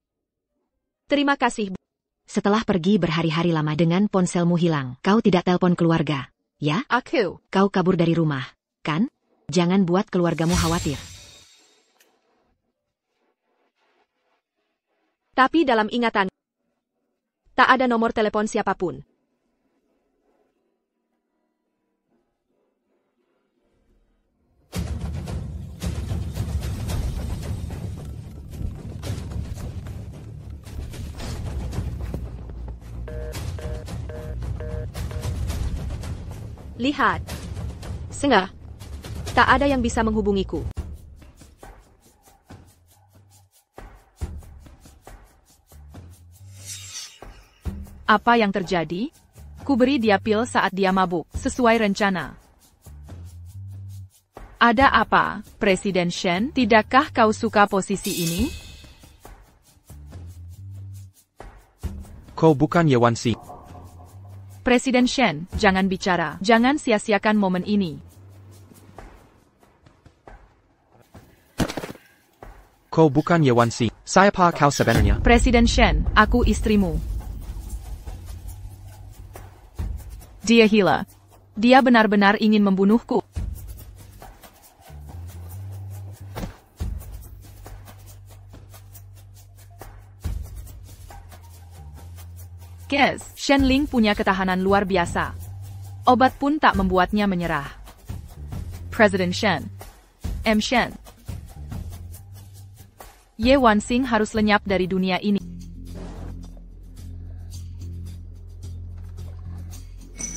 Terima kasih, Bu. Setelah pergi berhari-hari lama dengan ponselmu hilang, kau tidak telepon keluarga, ya? Kau kabur dari rumah, kan? Jangan buat keluargamu khawatir. Tapi dalam ingatan, tak ada nomor telepon siapapun. Lihat. Sengah. Tak ada yang bisa menghubungiku. Apa yang terjadi? Ku beri dia pil saat dia mabuk, sesuai rencana. Ada apa, Presiden Shen? Tidakkah kau suka posisi ini? Kau bukan Ye Wanxing. Presiden Shen, jangan bicara. Jangan sia-siakan momen ini. Kau bukan Ye Wanxing. Siapa kau sebenarnya? Presiden Shen, aku istrimu. Dia gila. Dia benar-benar ingin membunuhku. Guys, Shen Ling punya ketahanan luar biasa. Obat pun tak membuatnya menyerah. Presiden Shen. M. Shen. Ye Wanxing harus lenyap dari dunia ini.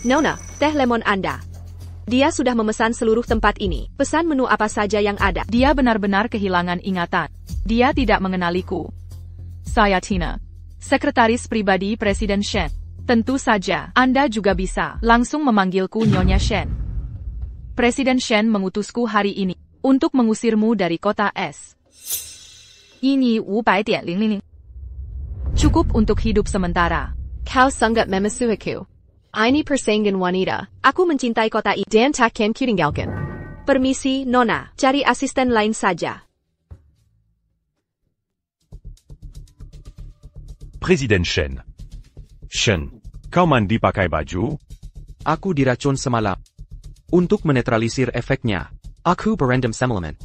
Nona, teh lemon Anda. Dia sudah memesan seluruh tempat ini. Pesan menu apa saja yang ada. Dia benar-benar kehilangan ingatan. Dia tidak mengenaliku. Saya Tina, sekretaris pribadi Presiden Shen. Tentu saja, Anda juga bisa langsung memanggilku Nyonya Shen. Presiden Shen mengutusku hari ini untuk mengusirmu dari kota es. Ini 500.000. Cukup untuk hidup sementara. Kau sangat memasukiku. Ini persanggan wanita. Aku mencintai kota ini. Dan takkan kutinggalkan. Permisi, Nona. Cari asisten lain saja. Presiden Shen. Shen, kau mandi pakai baju? Aku diracun semalam. Untuk menetralisir efeknya, aku berendam semalaman.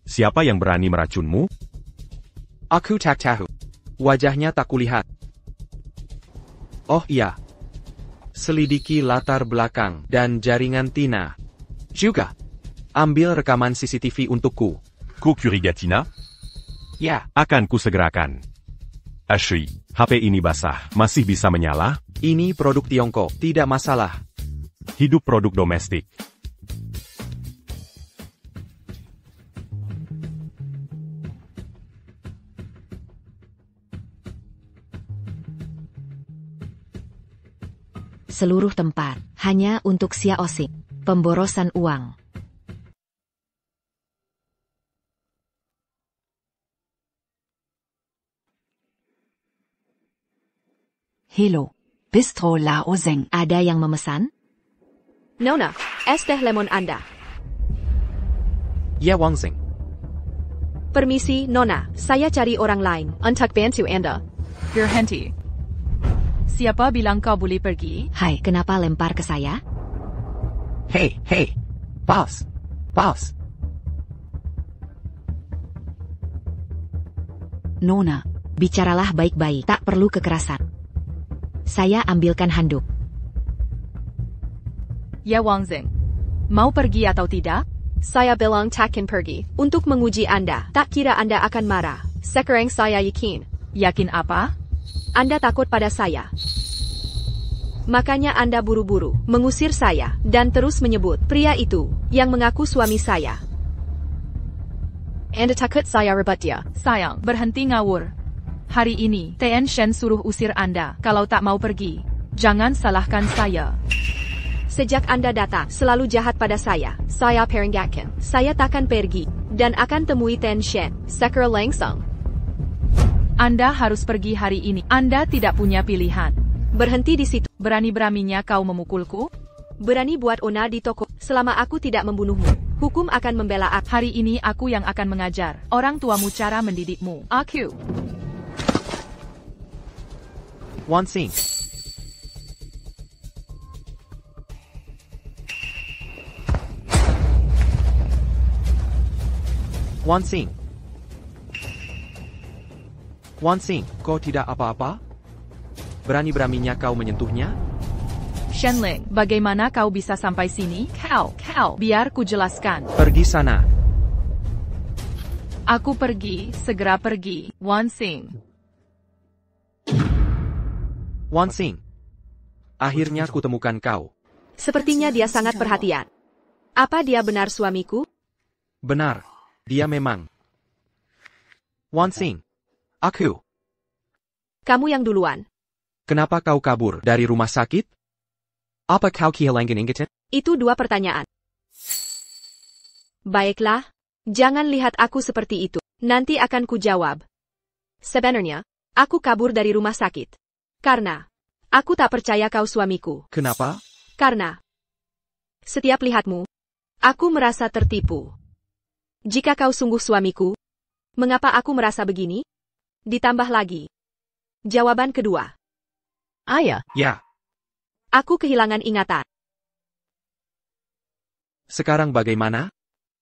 Siapa yang berani meracunmu? Aku tak tahu. Wajahnya tak kulihat. Oh iya. Selidiki latar belakang dan jaringan Tina. Juga. Ambil rekaman CCTV untukku. Kokurigatina? Ya. Akan kusegerakan. HI. HP ini basah, masih bisa menyala? Ini produk Tiongkok, tidak masalah. Hidup produk domestik. Seluruh tempat, hanya untuk Sia Osik. Pemborosan uang. Hello. Bistro La Ozeng. Ada yang memesan? Nona, es teh lemon Anda. Ya Wangxing. Permisi, Nona, saya cari orang lain. Untuk bantu Anda. Berhenti. Siapa bilang kau boleh pergi? Hai, kenapa lempar ke saya? Hey, boss. Nona. Bicaralah baik-baik, tak perlu kekerasan. Saya ambilkan handuk. Ya Wangxing. Mau pergi atau tidak? Saya bilang takkan pergi. Untuk menguji Anda, tak kira Anda akan marah. Sekarang saya yakin. Yakin apa? Anda takut pada saya. Makanya Anda buru-buru mengusir saya dan terus menyebut pria itu yang mengaku suami saya. Anda takut saya rebut dia. Sayang, berhenti ngawur. Hari ini, Tian Shen suruh usir Anda kalau tak mau pergi. Jangan salahkan saya. Sejak Anda datang, selalu jahat pada saya. Saya peringatkan, saya takkan pergi dan akan temui Tian Shen secara langsung. Anda harus pergi hari ini. Anda tidak punya pilihan. Berhenti di situ. Berani-beraninya kau memukulku? Berani buat onar di toko. Selama aku tidak membunuhmu, hukum akan membela aku. Hari ini aku yang akan mengajar orang tuamu cara mendidikmu. Aku. Wangxing. Wangxing, kau tidak apa-apa? Berani-beraninya kau menyentuhnya? Shenling, bagaimana kau bisa sampai sini? Kau, biar ku jelaskan. Pergi sana. Aku pergi, segera pergi. Wangxing. Akhirnya kutemukan kau. Sepertinya dia sangat perhatian. Apa dia benar suamiku? Benar, dia memang. Wangxing. Aku. Kamu yang duluan. Kenapa kau kabur dari rumah sakit? Apa kau kehilangan ingatan? Itu dua pertanyaan. Baiklah, jangan lihat aku seperti itu. Nanti akan kujawab. Sebenarnya, aku kabur dari rumah sakit. Karena, aku tak percaya kau suamiku. Kenapa? Karena, setiap lihatmu, aku merasa tertipu. Jika kau sungguh suamiku, mengapa aku merasa begini? Ditambah lagi. Jawaban kedua. Ayah. Ya. Aku kehilangan ingatan. Sekarang bagaimana?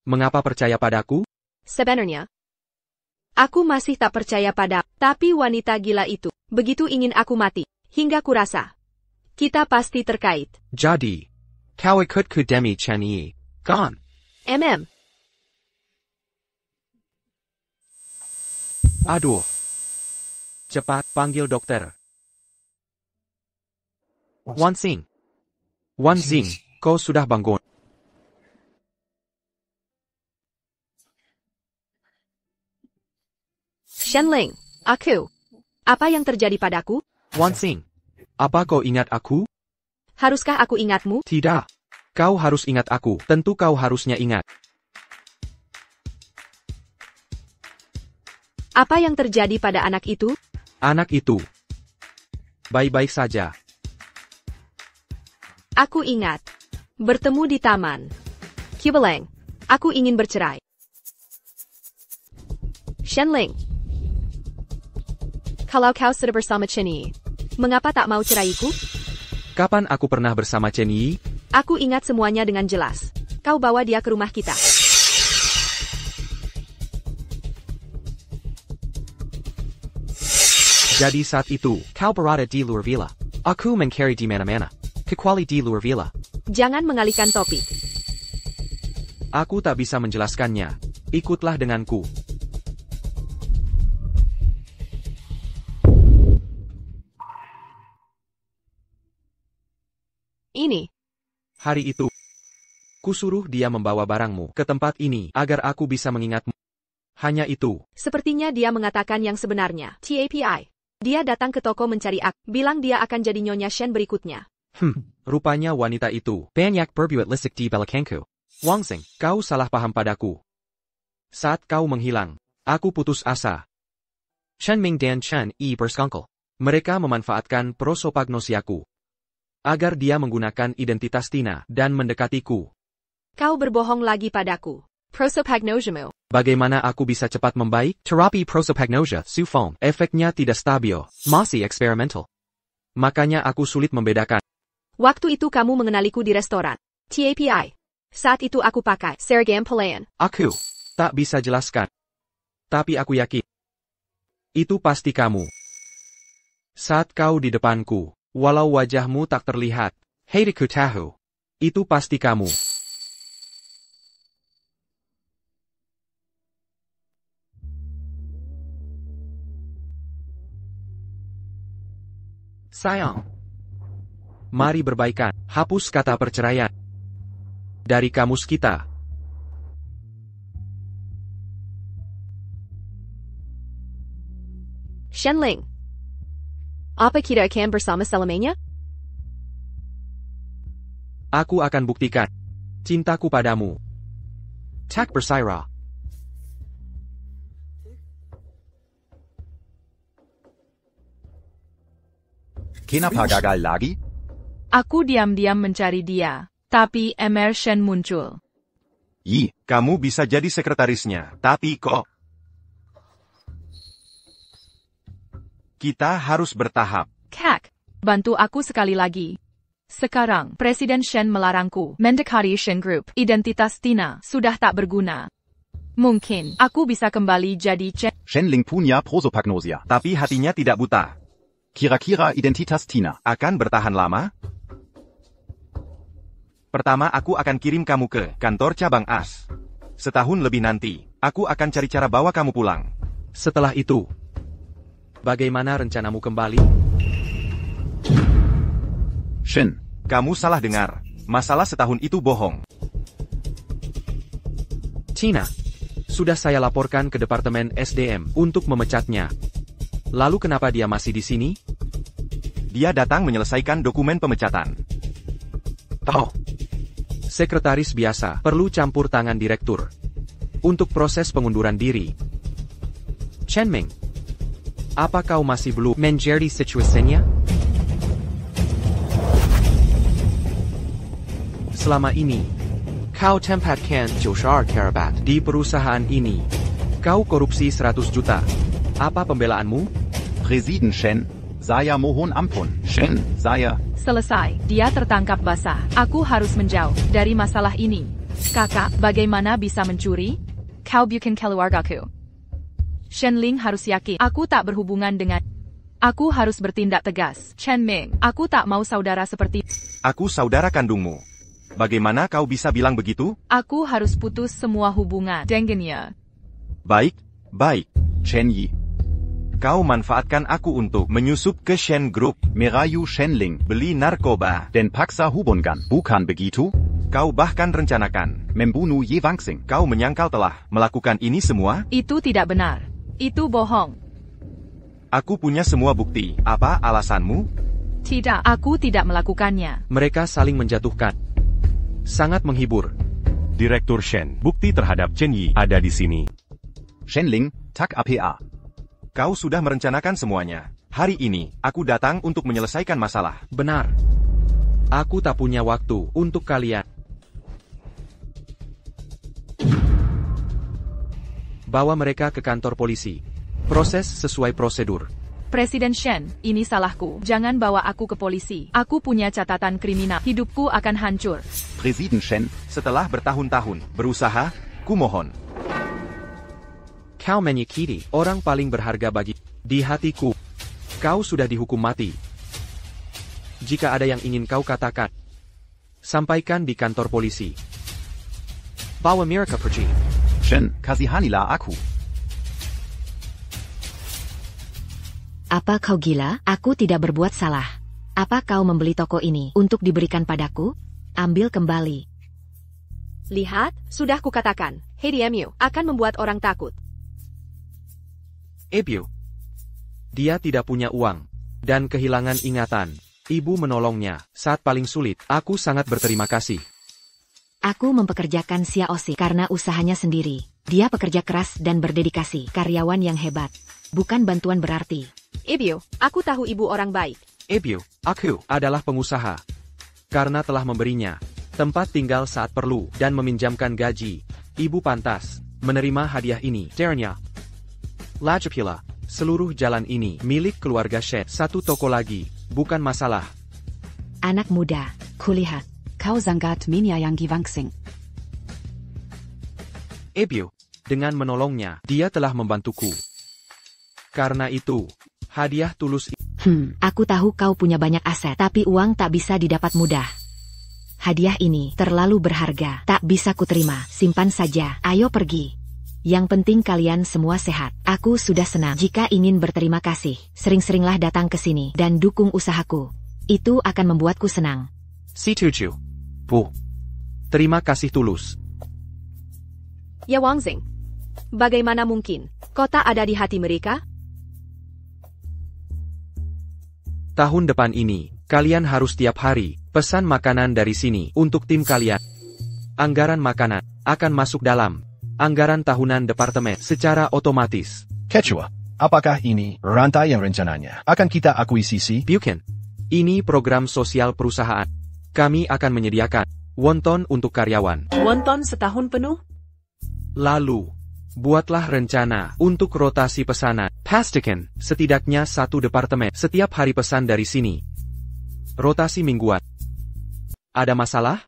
Mengapa percaya padaku? Sebenarnya, aku masih tak percaya pada, tapi wanita gila itu, begitu ingin aku mati, hingga kurasa. Kita pasti terkait. Jadi, kau ikut ke demi Chen Yi, kan? Aduh. Cepat, panggil dokter. Wangxing, kau sudah bangun. Shenling, aku. Apa yang terjadi padaku? Wangxing, apa kau ingat aku? Haruskah aku ingatmu? Tidak. Kau harus ingat aku. Tentu kau harusnya ingat. Apa yang terjadi pada anak itu? Anak itu baik-baik saja. Aku ingat. Bertemu di taman. Qibeleng, aku ingin bercerai. Shenling, kalau kau sudah bersama Chen Yi, mengapa tak mau ceraiku? Kapan aku pernah bersama Chen Yi? Aku ingat semuanya dengan jelas. Kau bawa dia ke rumah kita. Jadi saat itu, kau berada di luar villa. Aku mencari di mana-mana. Kecuali di luar villa. Jangan mengalihkan topik. Aku tak bisa menjelaskannya. Ikutlah denganku. Ini. Hari itu, kusuruh dia membawa barangmu ke tempat ini agar aku bisa mengingatmu. Hanya itu. Sepertinya dia mengatakan yang sebenarnya. TAPI. Dia datang ke toko mencari aku. Bilang dia akan jadi Nyonya Shen berikutnya. Rupanya wanita itu banyak berbuat lisik di belakangku. Wangseng, kau salah paham padaku. Saat kau menghilang, aku putus asa. Chen Ming dan Chen Yi bersekongkol. Mereka memanfaatkan prosopagnosiaku agar dia menggunakan identitas Tina dan mendekatiku. Kau berbohong lagi padaku. Prosopagnosiamu. Bagaimana aku bisa cepat membaik? Terapi prosopagnosia, Sufong, efeknya tidak stabil, masih eksperimental. Makanya aku sulit membedakan. Waktu itu kamu mengenaliku di restoran. TAPI. Saat itu aku pakai seragam pelayan. Aku tak bisa jelaskan. Tapi aku yakin. Itu pasti kamu. Saat kau di depanku, walau wajahmu tak terlihat, hei ku tahu. Itu pasti kamu. Sayang. Mari berbaikan, hapus kata perceraian dari kamus kita. Shenling. Apa kita akan bersama selamanya? Aku akan buktikan cintaku padamu. Tak bersira. Kenapa gagal lagi? Aku diam-diam mencari dia, tapi Emer Shen muncul. Yi, kamu bisa jadi sekretarisnya, tapi kok... Kita harus bertahap. Kak, bantu aku sekali lagi. Sekarang, Presiden Shen melarangku mendekati Shen Group. Identitas Tina sudah tak berguna. Mungkin, aku bisa kembali jadi Shenling punya prosopagnosia. Tapi hatinya tidak buta. Kira-kira identitas Tina akan bertahan lama? Pertama aku akan kirim kamu ke kantor cabang AS. Setahun lebih nanti, aku akan cari cara bawa kamu pulang. Setelah itu, bagaimana rencanamu kembali? Shen, kamu salah dengar. Masalah setahun itu bohong. Tina, sudah saya laporkan ke Departemen SDM untuk memecatnya. Lalu kenapa dia masih di sini? Dia datang menyelesaikan dokumen pemecatan. Oh. Sekretaris biasa perlu campur tangan direktur untuk proses pengunduran diri. Chen Ming, apa kau masih belum mengerti situasinya? Selama ini, kau tempatkan 92 karabat di perusahaan ini. Kau korupsi 100 juta. Apa pembelaanmu? Presiden Shen, saya mohon ampun. Shen, saya... Selesai, dia tertangkap basah. Aku harus menjauh dari masalah ini. Kakak, bagaimana bisa mencuri? Kau bukan keluargaku. Shenling harus yakin, aku tak berhubungan dengan... Aku harus bertindak tegas. Chen Ming, aku tak mau saudara seperti... Aku saudara kandungmu. Bagaimana kau bisa bilang begitu? Aku harus putus semua hubungan dengannya. Baik, baik. Chen Yi. Kau manfaatkan aku untuk menyusup ke Shen Group, merayu Shenling, beli narkoba, dan paksa hubungan. Bukan begitu? Kau bahkan rencanakan membunuh Ye Wangseng. Kau menyangkal telah melakukan ini semua? Itu tidak benar. Itu bohong. Aku punya semua bukti. Apa alasanmu? Tidak, aku tidak melakukannya. Mereka saling menjatuhkan. Sangat menghibur. Direktur Shen, bukti terhadap Chen Yi ada di sini. Shenling, tak apa. Kau sudah merencanakan semuanya. Hari ini, aku datang untuk menyelesaikan masalah. Benar. Aku tak punya waktu untuk kalian. Bawa mereka ke kantor polisi. Proses sesuai prosedur. Presiden Shen, ini salahku. Jangan bawa aku ke polisi. Aku punya catatan kriminal. Hidupku akan hancur. Presiden Shen, setelah bertahun-tahun berusaha, kumohon. Kau menyakiti orang paling berharga bagi di hatiku. Kau sudah dihukum mati. Jika ada yang ingin kau katakan, sampaikan di kantor polisi. Bawa mereka pergi. Shen, kasihanilah aku. Apa kau gila? Aku tidak berbuat salah. Apa kau membeli toko ini untuk diberikan padaku? Ambil kembali. Lihat, sudah kukatakan, HDMU akan membuat orang takut. Ebio. Dia tidak punya uang dan kehilangan ingatan. Ibu menolongnya saat paling sulit. Aku sangat berterima kasih. Aku mempekerjakan Xiaoxi karena usahanya sendiri. Dia pekerja keras dan berdedikasi, karyawan yang hebat. Bukan bantuan berarti. Ebio, aku tahu ibu orang baik. Ebio, aku adalah pengusaha. Karena telah memberinya tempat tinggal saat perlu dan meminjamkan gaji, ibu pantas menerima hadiah ini. Ternya. Lajapila, seluruh jalan ini milik keluarga Shen. Satu toko lagi, bukan masalah. Anak muda, kulihat. Kau sangat menyayang Giwangsing. Ebio, dengan menolongnya, dia telah membantuku. Karena itu, hadiah tulus. Aku tahu kau punya banyak aset, tapi uang tak bisa didapat mudah. Hadiah ini terlalu berharga, tak bisa kuterima. Simpan saja, ayo pergi. Yang penting kalian semua sehat. Aku sudah senang. Jika ingin berterima kasih, sering-seringlah datang ke sini dan dukung usahaku. Itu akan membuatku senang. Si Tuju. Bu. Terima kasih tulus. Ya Wangxing. Bagaimana mungkin kota ada di hati mereka? Tahun depan ini, kalian harus tiap hari pesan makanan dari sini untuk tim kalian. Anggaran makanan akan masuk dalam anggaran tahunan departemen secara otomatis. Ketua, apakah ini rantai yang rencananya akan kita akuisisi? Bukan. Ini program sosial perusahaan. Kami akan menyediakan wonton untuk karyawan. Wonton setahun penuh? Lalu, buatlah rencana untuk rotasi pesanan. Pastikan setidaknya satu departemen setiap hari pesan dari sini. Rotasi mingguan. Ada masalah?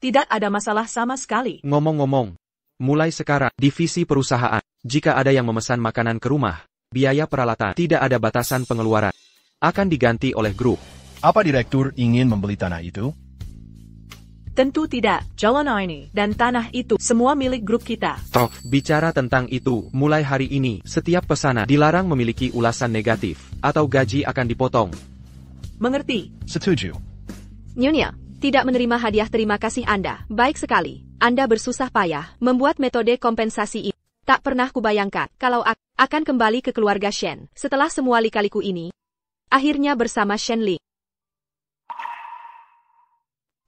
Tidak ada masalah sama sekali. Ngomong-ngomong, mulai sekarang, divisi perusahaan, jika ada yang memesan makanan ke rumah, biaya peralatan tidak ada batasan pengeluaran. Akan diganti oleh grup. Apa direktur ingin membeli tanah itu? Tentu tidak. Jalan ini dan tanah itu semua milik grup kita. Toh, bicara tentang itu, mulai hari ini, setiap pesanan dilarang memiliki ulasan negatif, atau gaji akan dipotong. Mengerti? Setuju. Nyonya, tidak menerima hadiah terima kasih Anda. Baik sekali. Anda bersusah payah membuat metode kompensasi ini. Tak pernah kubayangkan kalau akan kembali ke keluarga Shen setelah semua lika-liku ini. Akhirnya bersama Shen Li.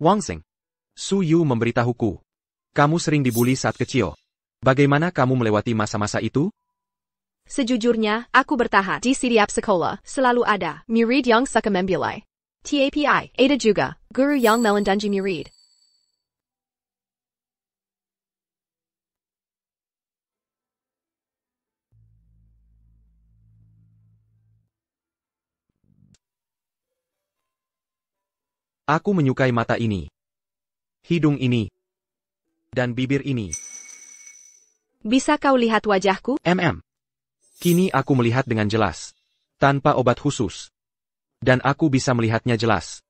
Wangxing. Su Yu memberitahuku. Kamu sering dibully saat kecil. Bagaimana kamu melewati masa-masa itu? Sejujurnya, aku bertahan. Di setiap sekolah, selalu ada murid yang suka membuli. TAPI, ada juga, guru yang melindungi murid. Aku menyukai mata ini, hidung ini, dan bibir ini. Bisa kau lihat wajahku? Kini aku melihat dengan jelas, tanpa obat khusus. Dan aku bisa melihatnya jelas.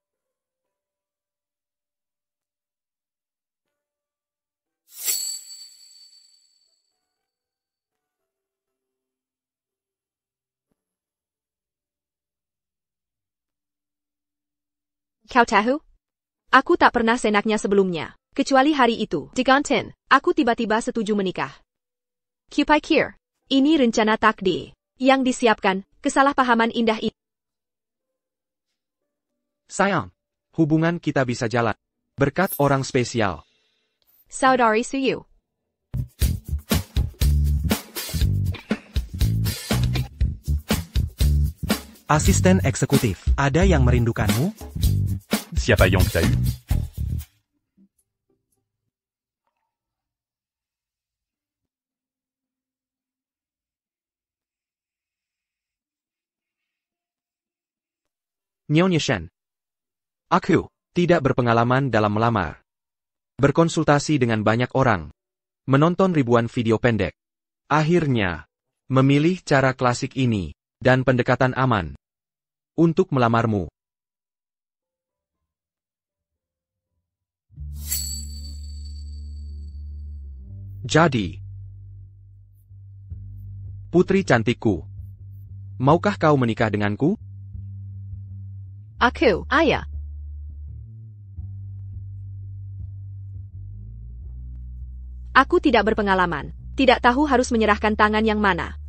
Kau tahu? Aku tak pernah senaknya sebelumnya, kecuali hari itu. Di kantin, aku tiba-tiba setuju menikah. Kupikir, ini rencana takdir yang disiapkan, kesalahpahaman indah ini. Sayang, hubungan kita bisa jalan berkat orang spesial. Saudari Su Yu. Asisten eksekutif, ada yang merindukanmu? Siapa yang tahu? Nyonya Shen. Aku tidak berpengalaman dalam melamar. Berkonsultasi dengan banyak orang. Menonton ribuan video pendek. Akhirnya, memilih cara klasik ini, dan pendekatan aman. untuk melamarmu. Jadi, putri cantikku, maukah kau menikah denganku? Aku, ayah. Aku tidak berpengalaman, tidak tahu harus menyerahkan tangan yang mana.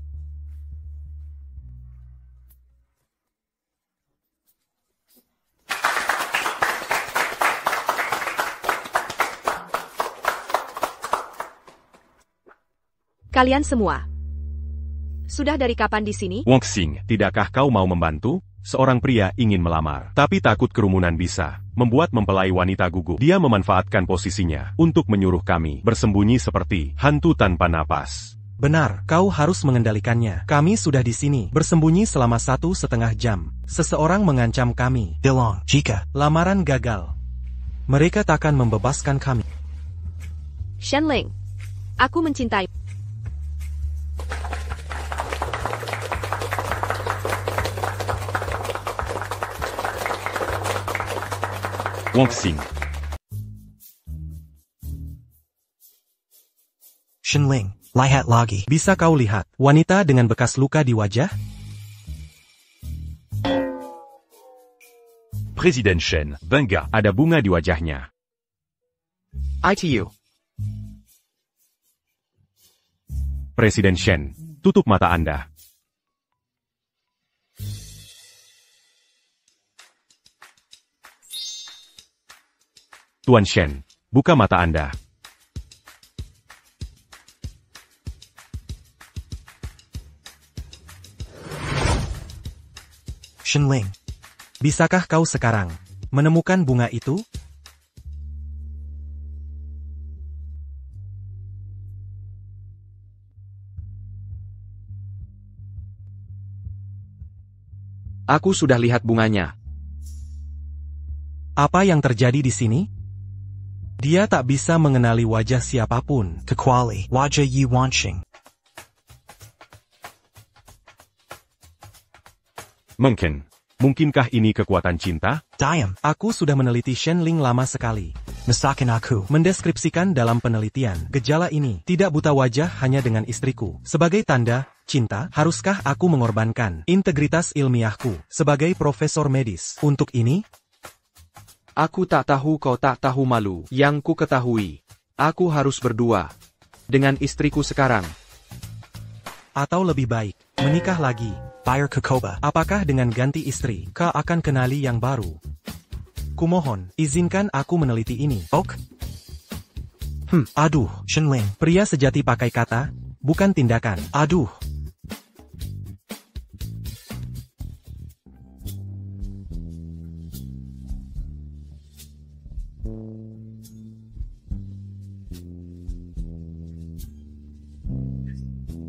Kalian semua. Sudah dari kapan di sini? Wong Xing, tidakkah kau mau membantu? Seorang pria ingin melamar, tapi takut kerumunan bisa membuat mempelai wanita gugup. Dia memanfaatkan posisinya untuk menyuruh kami bersembunyi seperti hantu tanpa napas. Benar, kau harus mengendalikannya. Kami sudah di sini, bersembunyi selama 1,5 jam. Seseorang mengancam kami. Dilong, jika lamaran gagal, mereka takkan membebaskan kami. Shenling, aku mencintai. Wong Xing, Shenling, lihat lagi. Bisa kau lihat, wanita dengan bekas luka di wajah? Président Shen, bangga. Ada bunga di wajahnya. ITU. Presiden Shen, tutup mata Anda. Tuan Shen, buka mata Anda. Shenling, Bisakah kau sekarang menemukan bunga itu? Aku sudah lihat bunganya. Apa yang terjadi di sini? Dia tak bisa mengenali wajah siapapun. kecuali wajah Yi Wanxing. Mungkinkah ini kekuatan cinta? Diam, Aku sudah meneliti Shenling lama sekali. masakan aku. Mendeskripsikan dalam penelitian, gejala ini tidak buta wajah hanya dengan istriku. Sebagai tanda cinta, haruskah aku mengorbankan integritas ilmiahku sebagai profesor medis untuk ini? Aku tak tahu kau tak tahu malu. Yang ku ketahui, aku harus berdua dengan istriku sekarang. Atau lebih baik, menikah lagi. Bayar Kokoba. Apakah dengan ganti istri, kau akan kenali yang baru? Kumohon, izinkan aku meneliti ini. Ok, Aduh, Shenling, pria sejati pakai kata, bukan tindakan. Aduh.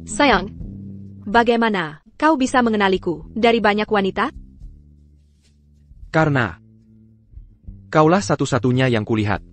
Sayang, bagaimana kau bisa mengenaliku dari banyak wanita? Karena kaulah satu-satunya yang kulihat.